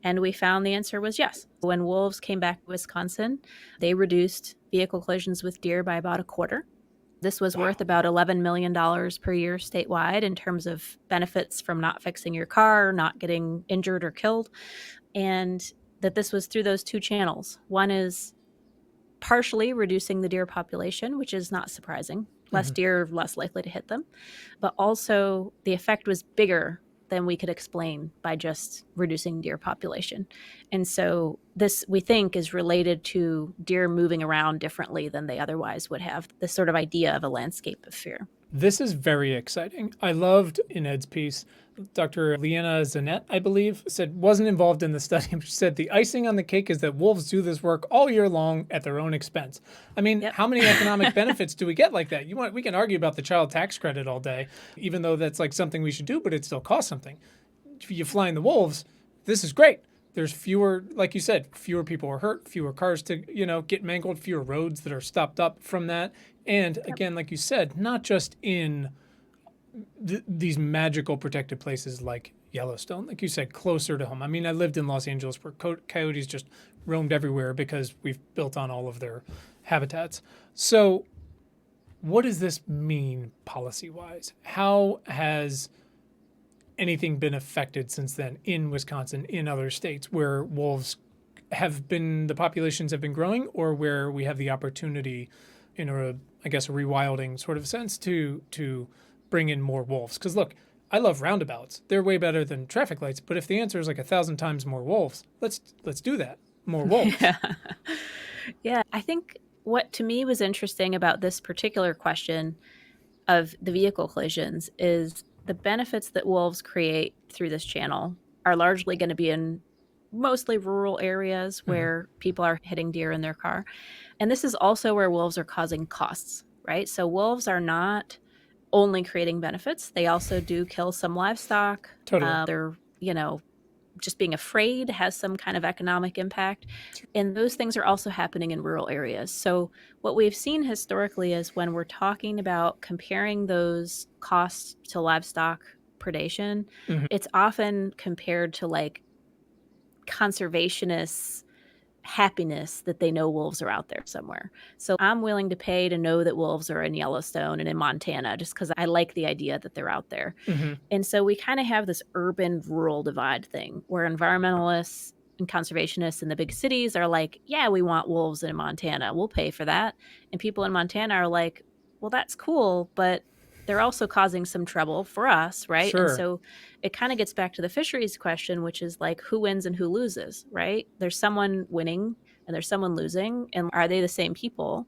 And we found the answer was yes. When wolves came back to Wisconsin, they reduced vehicle collisions with deer by about a quarter. This was worth about $11 million per year statewide in terms of benefits from not fixing your car, not getting injured or killed. And that this was through those two channels. One is partially reducing the deer population, which is not surprising. Less deer, less likely to hit them. But also the effect was bigger than we could explain by just reducing deer population. And so this, we think, is related to deer moving around differently than they otherwise would have, this sort of idea of a landscape of fear. This is very exciting. I loved in Ed's piece, Dr. Leanna Zanet, I believe, said wasn't involved in the study. She said the icing on the cake is that wolves do this work all year long at their own expense. I mean, how many economic benefits do we get like that? We can argue about the child tax credit all day, even though that's like something we should do, but it still costs something. If you fly in the wolves, this is great. There's fewer, like you said, fewer people are hurt, fewer cars to, get mangled, fewer roads that are stopped up from that. And again, like you said, not just in these magical protected places like Yellowstone, like you said, closer to home. I mean, I lived in Los Angeles where coyotes just roamed everywhere because we've built on all of their habitats. So what does this mean policy-wise? How has anything been affected since then in Wisconsin, in other states where wolves have been, the populations have been growing, or where we have the opportunity in a rewilding sort of sense to bring in more wolves? Because look, I love roundabouts. They're way better than traffic lights. But if the answer is like 1,000 times more wolves, let's do that. More wolves. Yeah. I think what to me was interesting about this particular question of the vehicle collisions is the benefits that wolves create through this channel are largely going to be in mostly rural areas where people are hitting deer in their car. And this is also where wolves are causing costs, right? So wolves are not only creating benefits. They also do kill some livestock. Totally. They're, just being afraid has some kind of economic impact. And those things are also happening in rural areas. So what we've seen historically is when we're talking about comparing those costs to livestock predation, it's often compared to like conservationists' happiness that they know wolves are out there somewhere. So I'm willing to pay to know that wolves are in Yellowstone and in Montana just because I like the idea that they're out there. And so we kind of have this urban-rural divide thing where environmentalists and conservationists in the big cities are like, yeah, we want wolves in Montana. We'll pay for that. And people in Montana are like, well, that's cool, but they're also causing some trouble for us, right? Sure. And so it kind of gets back to the fisheries question, which is like, who wins and who loses, right? There's someone winning and there's someone losing. And are they the same people?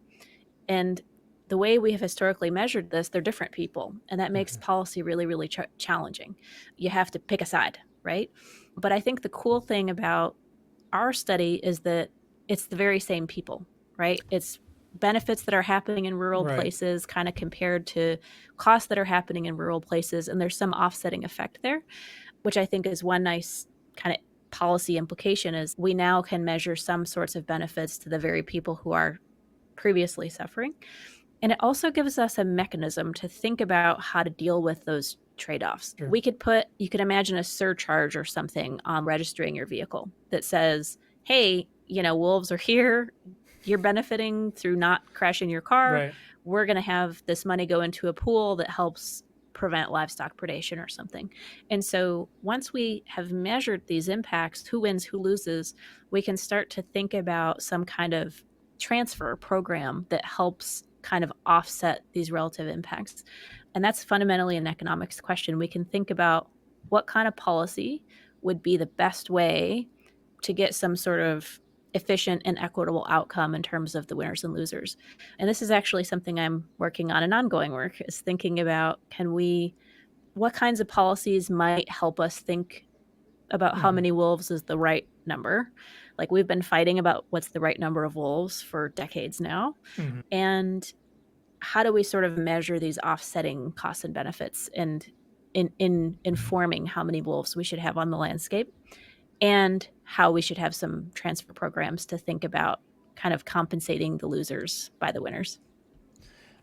And the way we have historically measured this, they're different people. And that makes policy really, really challenging. You have to pick a side, right? But I think the cool thing about our study is that it's the very same people, right? It's benefits that are happening in rural Right. places kind of compared to costs that are happening in rural places. And there's some offsetting effect there, which I think is one nice kind of policy implication is we now can measure some sorts of benefits to the very people who are previously suffering. And it also gives us a mechanism to think about how to deal with those trade-offs. Sure. You could imagine a surcharge or something on registering your vehicle that says, hey, wolves are here. You're benefiting through not crashing your car. Right. We're going to have this money go into a pool that helps prevent livestock predation or something. And so once we have measured these impacts, who wins, who loses, we can start to think about some kind of transfer program that helps kind of offset these relative impacts. And that's fundamentally an economics question. We can think about what kind of policy would be the best way to get some sort of efficient and equitable outcome in terms of the winners and losers. And this is actually something I'm working on in ongoing work, is thinking about what kinds of policies might help us think about how many wolves is the right number. Like, we've been fighting about what's the right number of wolves for decades now. Mhm. And how do we sort of measure these offsetting costs and benefits and in informing how many wolves we should have on the landscape, and how we should have some transfer programs to think about kind of compensating the losers by the winners.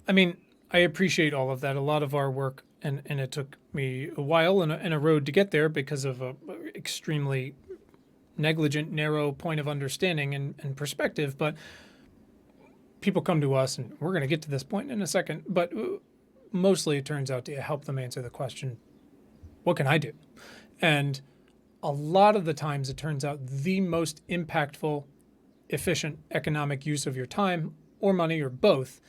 I mean, I appreciate all of that. A lot of our work, and it took me a while and a road to get there because of a extremely negligent, narrow point of understanding and perspective. But people come to us, and we're going to get to this point in a second, but mostly it turns out to help them answer the question, what can I do? And a lot of the times it turns out the most impactful, efficient economic use of your time or money or both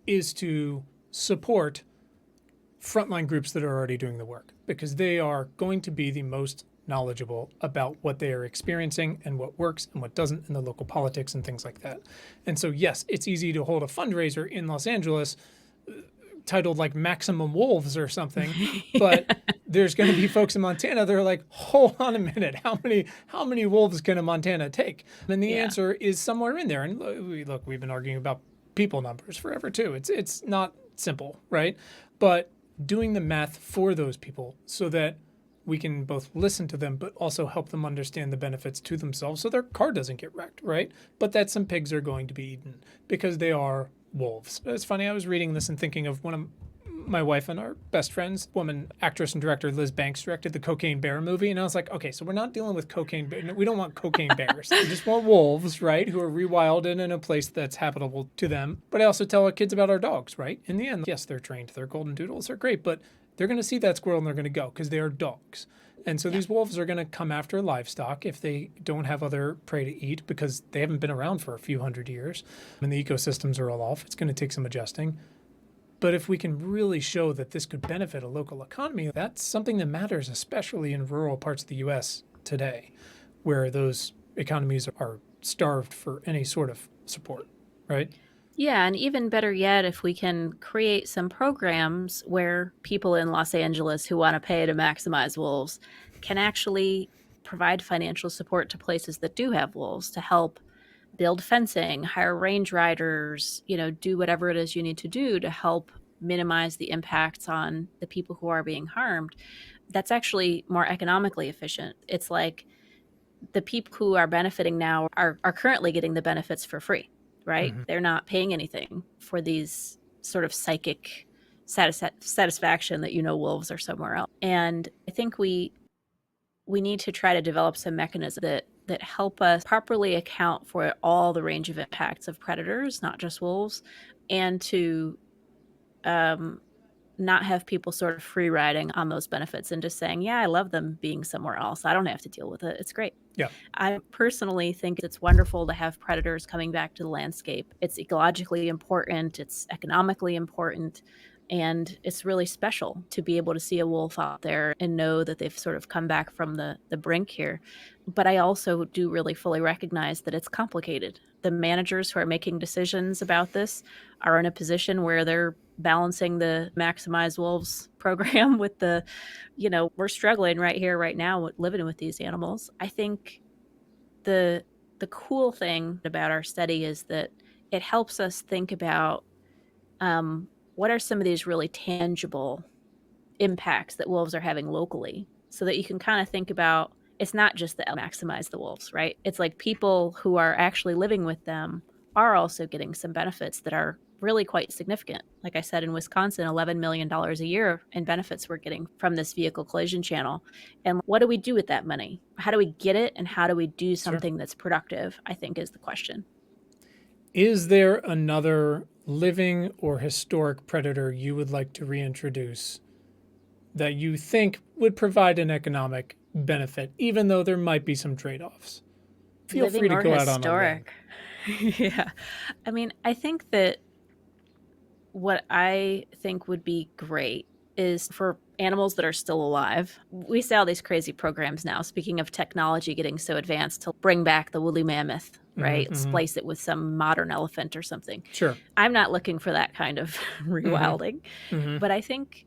is to support frontline groups that are already doing the work, because they are going to be the most knowledgeable about what they are experiencing and what works and what doesn't in the local politics and things like that. And so, yes, it's easy to hold a fundraiser in Los Angeles titled like Maximum Wolves or something, but there's going to be folks in Montana that are like, hold on a minute, how many wolves can a Montana take? And the answer is somewhere in there. And look, we've been arguing about people numbers forever too. It's not simple, right? But doing the math for those people so that we can both listen to them, but also help them understand the benefits to themselves so their car doesn't get wrecked, right? But that some pigs are going to be eaten because they are wolves. It's funny, I was reading this and thinking of one of my wife and our best friends, woman actress and director Liz Banks, directed the Cocaine Bear movie. And I was like, okay, so we're not dealing with cocaine bears. We don't want cocaine bears. We just want wolves, right? Who are rewilded in a place that's habitable to them. But I also tell our kids about our dogs, right? In the end, yes, they're trained. They're golden doodles. They're great. But they're going to see that squirrel and they're going to go because they are dogs. And so these wolves are going to come after livestock if they don't have other prey to eat because they haven't been around for a few hundred years and the ecosystems are all off. It's going to take some adjusting. But if we can really show that this could benefit a local economy, that's something that matters, especially in rural parts of the U.S. today, where those economies are starved for any sort of support, right? Yeah, and even better yet, if we can create some programs where people in Los Angeles who want to pay to maximize wolves can actually provide financial support to places that do have wolves to help build fencing, hire range riders, do whatever it is you need to do to help minimize the impacts on the people who are being harmed. That's actually more economically efficient. It's like the people who are benefiting now are currently getting the benefits for free, right? Mm-hmm. They're not paying anything for these sort of psychic satisfaction that wolves are somewhere else. And I think we need to try to develop some mechanisms that help us properly account for all the range of impacts of predators, not just wolves, and to not have people sort of free riding on those benefits and just saying, yeah, I love them being somewhere else. I don't have to deal with it. It's great. Yeah. I personally think it's wonderful to have predators coming back to the landscape. It's ecologically important. It's economically important. And it's really special to be able to see a wolf out there and know that they've sort of come back from the brink here. But I also do really fully recognize that it's complicated. The managers who are making decisions about this are in a position where they're balancing the Maximize Wolves program with the, we're struggling right here, right now, with living with these animals. I think the cool thing about our study is that it helps us think about what are some of these really tangible impacts that wolves are having locally, so that you can kind of think about it's not just that maximize the wolves, right? It's like people who are actually living with them are also getting some benefits that are really quite significant. Like I said, in Wisconsin, $11 million a year in benefits we're getting from this vehicle collision channel. And what do we do with that money? How do we get it? And how do we do Sure. something that's productive? I think is the question. Is there another living or historic predator you would like to reintroduce that you think would provide an economic benefit, even though there might be some trade-offs? Feel Living free to or go out on a limb. historic. Yeah. I mean, I think that what I think would be great is for animals that are still alive. We see all these crazy programs now, speaking of technology getting so advanced, to bring back the woolly mammoth, right? Splice it with some modern elephant or something. Sure. I'm not looking for that kind of rewilding, Mhm. but I think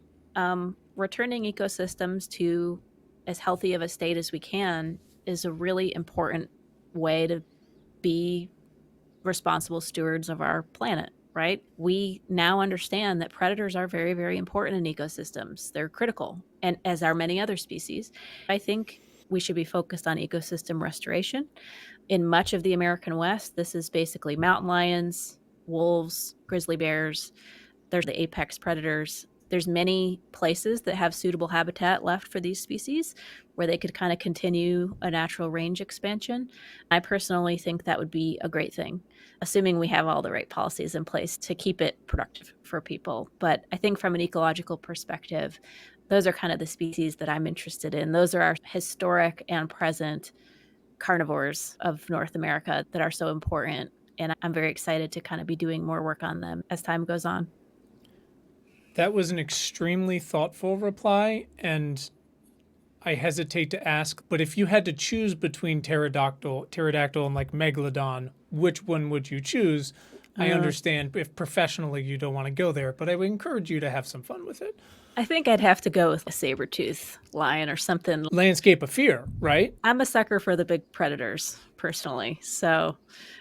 returning ecosystems to as healthy of a state as we can is a really important way to be responsible stewards of our planet, right? We now understand that predators are very, very important in ecosystems. They're critical, and as are many other species. I think we should be focused on ecosystem restoration. In much of the American West, this is basically mountain lions, wolves, grizzly bears. There's the apex predators. There's many places that have suitable habitat left for these species where they could kind of continue a natural range expansion. I personally think that would be a great thing, assuming we have all the right policies in place to keep it productive for people. But I think from an ecological perspective, those are kind of the species that I'm interested in. Those are our historic and present carnivores of North America that are so important. And I'm very excited to kind of be doing more work on them as time goes on. That was an extremely thoughtful reply, and I hesitate to ask, but if you had to choose between pterodactyl and like megalodon, which one would you choose? I understand if professionally you don't want to go there, but I would encourage you to have some fun with it. I think I'd have to go with a saber-tooth lion or something. Landscape of Fear, right? I'm a sucker for the big predators, personally. So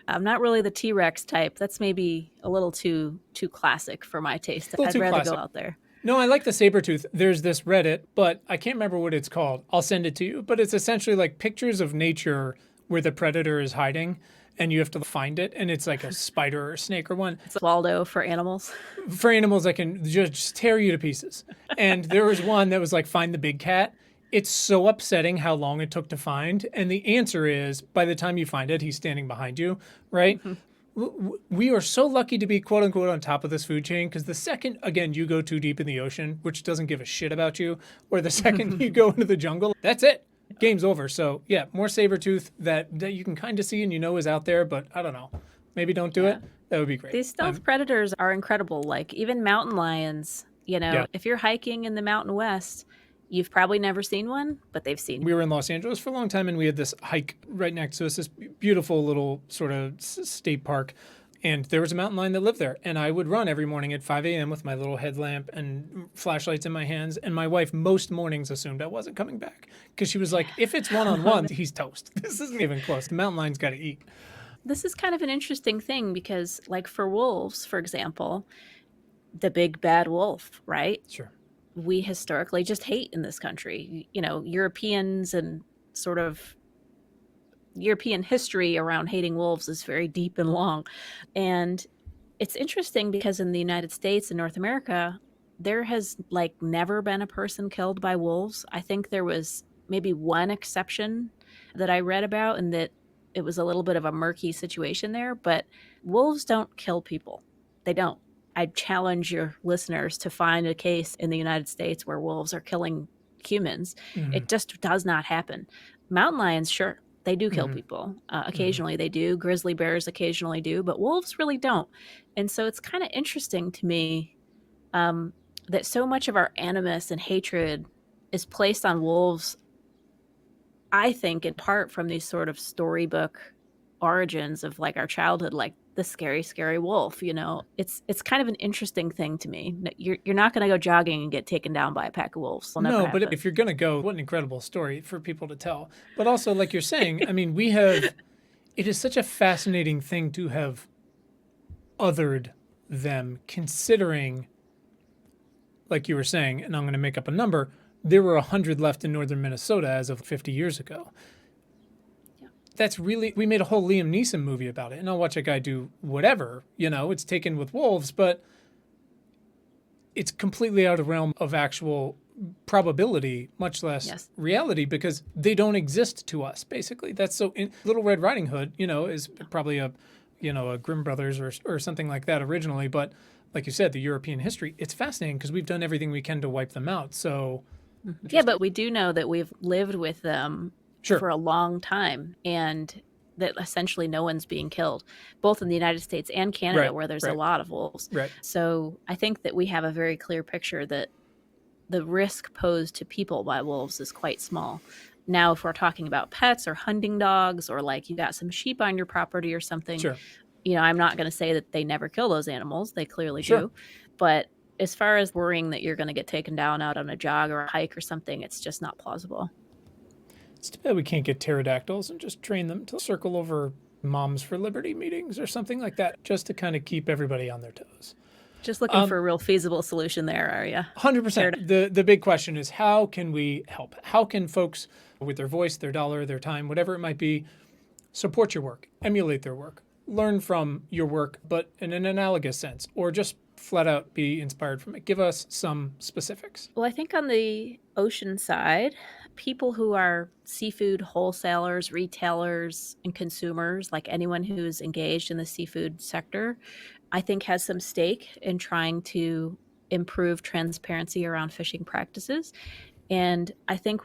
I'm not really the T-Rex type. That's maybe a little too classic for my taste. A little I'd too rather classic. go out there. No, I like the saber tooth. There's this Reddit, but I can't remember what it's called. I'll send it to you. But it's essentially like pictures of nature where the predator is hiding and you have to find it. And it's like a spider or a snake or one. It's Waldo for animals. For animals that can just tear you to pieces. And there was one that was like, find the big cat. It's so upsetting how long it took to find. And the answer is by the time you find it, he's standing behind you, right? We are so lucky to be quote unquote on top of this food chain because the second, again, you go too deep in the ocean, which doesn't give a shit about you, or the second you go into the jungle, that's it. Game's over. So yeah, more saber tooth that you can kind of see and you know is out there, but I don't know. Maybe don't do it. That would be great. These stealth predators are incredible. Like even mountain lions, Yeah. if you're hiking in the Mountain West, you've probably never seen one, but they've seen We were in Los Angeles for a long time and we had this hike right next to us, this beautiful little sort of state park. And there was a mountain lion that lived there. And I would run every morning at 5 a.m. with my little headlamp and flashlights in my hands. And my wife most mornings assumed I wasn't coming back because she was like, if it's one-on-one, he's toast. This isn't even close. The mountain lion's got to eat. This is kind of an interesting thing because, like for wolves, for example, the big bad wolf, right? Sure. We historically just hate in this country. Europeans and sort of European history around hating wolves is very deep and long. And it's interesting because in the United States and North America, there has like never been a person killed by wolves. I think there was maybe one exception that I read about, and that it was a little bit of a murky situation there, but wolves don't kill people. They don't. I challenge your listeners to find a case in the United States where wolves are killing humans. It just does not happen. Mountain lions, sure, they do kill people. Occasionally they do. Grizzly bears occasionally do, but wolves really don't. And so it's kind of interesting to me that so much of our animus and hatred is placed on wolves, I think in part from these sort of storybook origins of like our childhood, like the scary, scary wolf. It's kind of an interesting thing to me. You're not going to go jogging and get taken down by a pack of wolves. It'll never No, happen. but if you're going to go, what an incredible story for people to tell. But also, like you're saying, I mean, it is such a fascinating thing to have othered them, considering, like you were saying, and I'm going to make up a number, there were 100 left in northern Minnesota as of 50 years ago. Yeah. That's really, we made a whole Liam Neeson movie about it, and I'll watch a guy do whatever, it's taken with wolves, but it's completely out of realm of actual probability, much less Yes. reality, because they don't exist to us, basically. That's so, Little Red Riding Hood, is probably a Grimm Brothers or something like that originally, but like you said, the European history, it's fascinating because we've done everything we can to wipe them out. So, Yeah, but we do know that we've lived with them sure. for a long time, and that essentially no one's being killed, both in the United States and Canada, Right, where there's right. a lot of wolves. Right. So I think that we have a very clear picture that the risk posed to people by wolves is quite small. Now, if we're talking about pets or hunting dogs, or like you got some sheep on your property or something, Sure. I'm not going to say that they never kill those animals. They clearly Sure. do. But as far as worrying that you're going to get taken down out on a jog or a hike or something, it's just not plausible. It's too bad we can't get pterodactyls and just train them to circle over Moms for Liberty meetings or something like that, just to kind of keep everybody on their toes. Just looking for a real feasible solution there, are you? 100%. The big question is, how can we help? How can folks, with their voice, their dollar, their time, whatever it might be, support your work, emulate their work, learn from your work, but in an analogous sense, or just flat out be inspired from it? Give us some specifics. Well, I think on the ocean side, people who are seafood wholesalers, retailers, and consumers, like anyone who's engaged in the seafood sector, I think has some stake in trying to improve transparency around fishing practices. And I think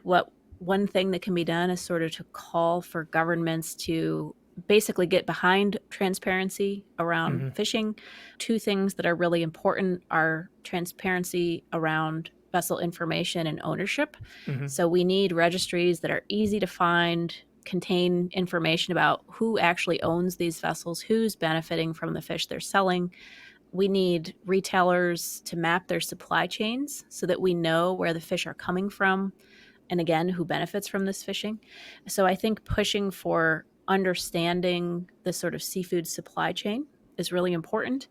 one thing that can be done is sort of to call for governments to basically get behind transparency around fishing. Two things that are really important are transparency around vessel information and ownership. So we need registries that are easy to find, contain information about who actually owns these vessels, who's benefiting from the fish they're selling. We need retailers to map their supply chains so that we know where the fish are coming from, and again, who benefits from this fishing. So I think pushing for understanding the sort of seafood supply chain is really important,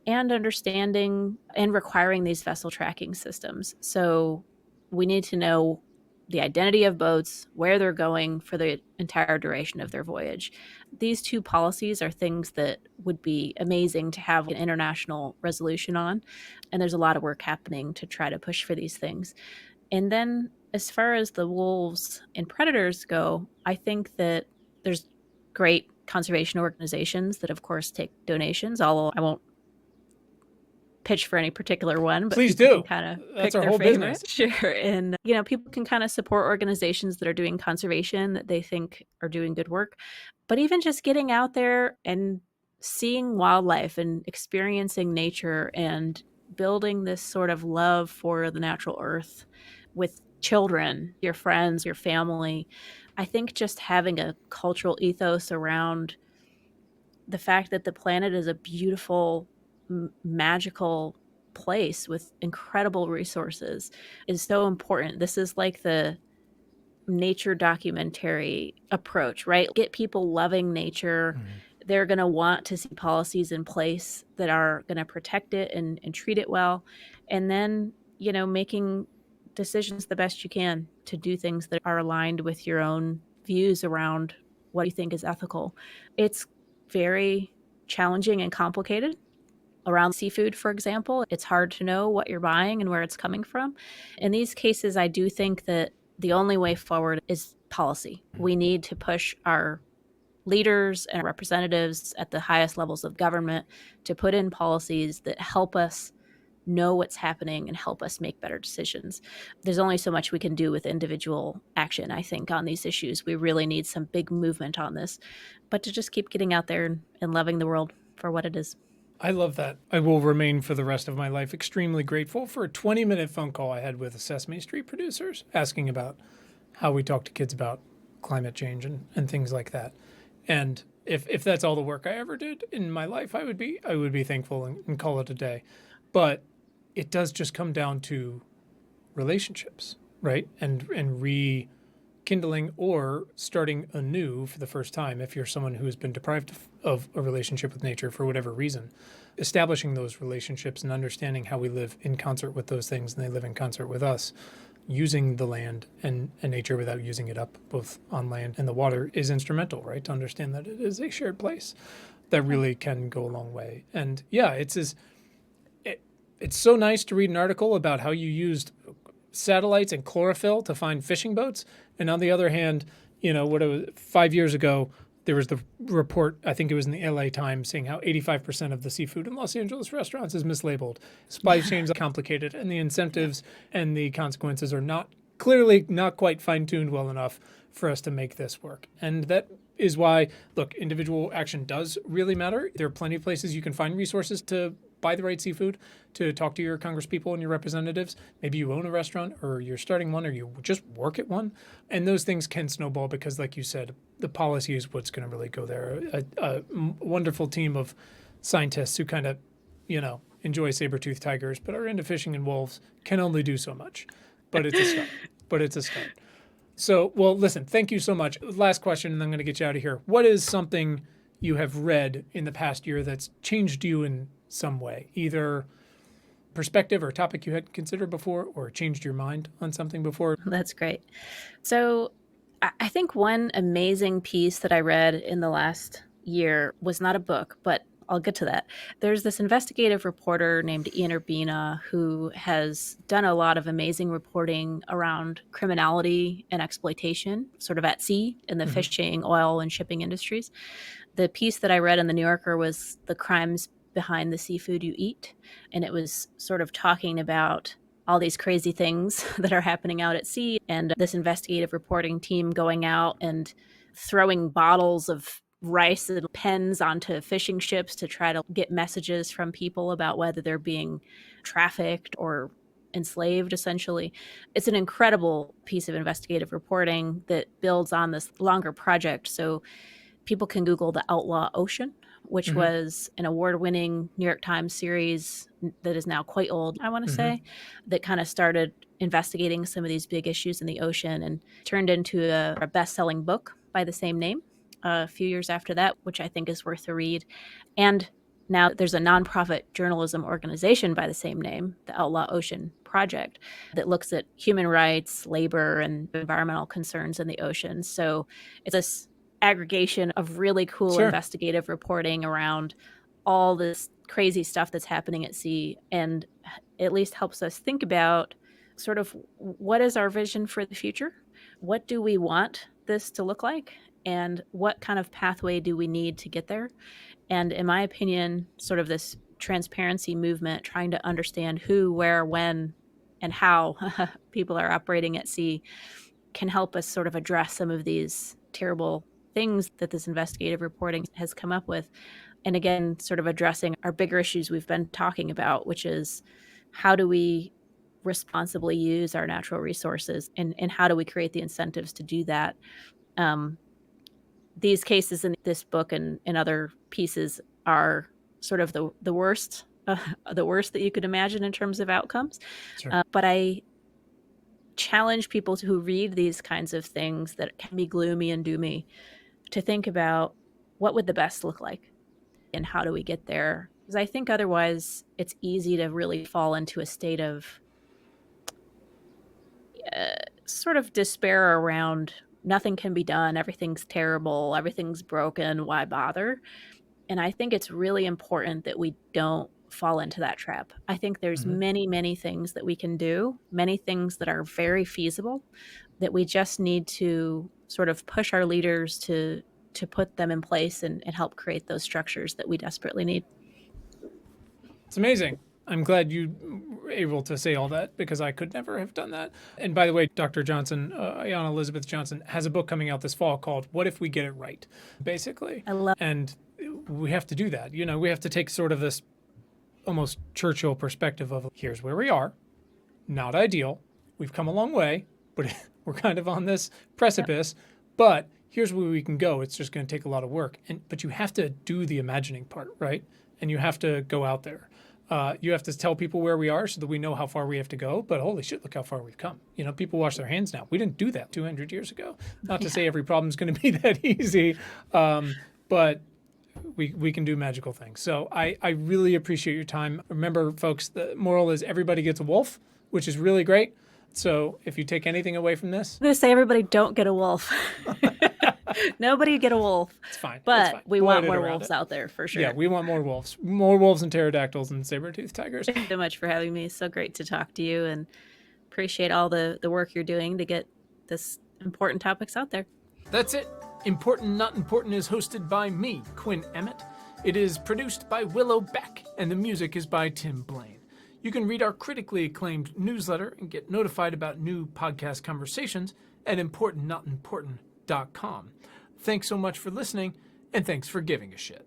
and understanding and requiring these vessel tracking systems. So we need to know the identity of boats, where they're going for the entire duration of their voyage. These two policies are things that would be amazing to have an international resolution on. And there's a lot of work happening to try to push for these things. And then as far as the wolves and predators go, I think that there's great conservation organizations that, of course, take donations, although I won't pitch for any particular one, but please do. Kind of That's pick our their whole favorite. business. Sure. And, people can kind of support organizations that are doing conservation that they think are doing good work. But even just getting out there and seeing wildlife and experiencing nature and building this sort of love for the natural earth with children, your friends, your family. I think just having a cultural ethos around the fact that the planet is a beautiful, magical place with incredible resources is so important. This is like the nature documentary approach, right? Get people loving nature. They're going to want to see policies in place that are going to protect it and treat it well. And then, making decisions the best you can to do things that are aligned with your own views around what you think is ethical. It's very challenging and complicated. Around seafood, for example, it's hard to know what you're buying and where it's coming from. In these cases, I do think that the only way forward is policy. We need to push our leaders and representatives at the highest levels of government to put in policies that help us know what's happening and help us make better decisions. There's only so much we can do with individual action, I think, on these issues. We really need some big movement on this, but to just keep getting out there and loving the world for what it is. I love that. I will remain for the rest of my life extremely grateful for a 20-minute phone call I had with the Sesame Street producers asking about how we talk to kids about climate change and things like that. And if that's all the work I ever did in my life, I would be thankful and call it a day. But it does just come down to relationships, right? And rekindling or starting anew for the first time if you're someone who has been deprived of a relationship with nature for whatever reason. Establishing those relationships and understanding how we live in concert with those things and they live in concert with us, using the land and nature without using it up, both on land and the water, is instrumental, right? To understand that it is a shared place that really can go a long way. And yeah, it's so nice to read an article about how you used satellites and chlorophyll to find fishing boats. And on the other hand, 5 years ago, there was the report, I think it was in the LA Times, saying how 85% of the seafood in Los Angeles restaurants is mislabeled. Supply chains are complicated, and the incentives and the consequences are clearly not quite fine-tuned well enough for us to make this work. And that is why, look, individual action does really matter. There are plenty of places you can find resources to buy the right seafood, to talk to your congresspeople and your representatives. Maybe you own a restaurant or you're starting one or you just work at one. And those things can snowball because, like you said, the policy is what's going to really go there. A wonderful team of scientists who kind of, enjoy saber-toothed tigers but are into fishing and wolves can only do so much. But it's a start. So, well, listen, thank you so much. Last question, and I'm going to get you out of here. What is something you have read in the past year that's changed you in some way, either perspective or topic you hadn't considered before, or changed your mind on something before? That's great. So I think one amazing piece that I read in the last year was not a book, but I'll get to that. There's this investigative reporter named Ian Urbina who has done a lot of amazing reporting around criminality and exploitation, sort of at sea in the fishing, oil, and shipping industries. The piece that I read in the New Yorker was The Crimes Behind the Seafood You Eat, and it was sort of talking about all these crazy things that are happening out at sea, and this investigative reporting team going out and throwing bottles of rice and pens onto fishing ships to try to get messages from people about whether they're being trafficked or enslaved, essentially. It's an incredible piece of investigative reporting that builds on this longer project. So people can Google The Outlaw Ocean, which was an award-winning New York Times series that is now quite old, I want to say, that kind of started investigating some of these big issues in the ocean and turned into a best-selling book by the same name a few years after that, which I think is worth a read. And now there's a nonprofit journalism organization by the same name, the Outlaw Ocean Project, that looks at human rights, labor, and environmental concerns in the ocean. So it's this aggregation of really cool investigative reporting around all this crazy stuff that's happening at sea, and at least helps us think about sort of what is our vision for the future? What do we want this to look like? And what kind of pathway do we need to get there? And in my opinion, sort of this transparency movement, trying to understand who, where, when, and how people are operating at sea can help us sort of address some of these terrible things that this investigative reporting has come up with. And again, sort of addressing our bigger issues we've been talking about, which is how do we responsibly use our natural resources, and how do we create the incentives to do that? These cases in this book and other pieces are sort of the worst, the worst that you could imagine in terms of outcomes. But I challenge people who read these kinds of things that can be gloomy and doomy to think about what would the best look like and how do we get there? Because I think otherwise it's easy to really fall into a state of sort of despair around nothing can be done, everything's terrible, everything's broken, why bother? And I think it's really important that we don't fall into that trap. I think there's many, many things that we can do, many things that are very feasible, that we just need to sort of push our leaders to put them in place and help create those structures that we desperately need. It's amazing. I'm glad you were able to say all that because I could never have done that. And by the way, Dr. Johnson, Ayanna Elizabeth Johnson, has a book coming out this fall called What If We Get It Right, basically. I love And we have to do that. We have to take sort of this almost Churchill perspective of here's where we are, not ideal. We've come a long way, but we're kind of on this precipice. But here's where we can go. It's just going to take a lot of work. But you have to do the imagining part, right? And you have to go out there. You have to tell people where we are so that we know how far we have to go. But holy shit, look how far we've come. People wash their hands now. We didn't do that 200 years ago. Not to say every problem is going to be that easy, but we can do magical things. So I really appreciate your time. Remember, folks, the moral is everybody gets a wolf, which is really great. So if you take anything away from this, I'm going to say everybody don't get a wolf. Nobody get a wolf. it's fine. But it's fine. we We'll want edit more around wolves it. out there for sure. Yeah, we want more wolves. More wolves and pterodactyls and saber-toothed tigers. Thank you so much for having me. So great to talk to you, and appreciate all the work you're doing to get this important topics out there. That's it. Important Not Important is hosted by me, Quinn Emmett. It is produced by Willow Beck, and the music is by Tim Blaine. You can read our critically acclaimed newsletter and get notified about new podcast conversations at importantnotimportant.com. Thanks so much for listening, and thanks for giving a shit.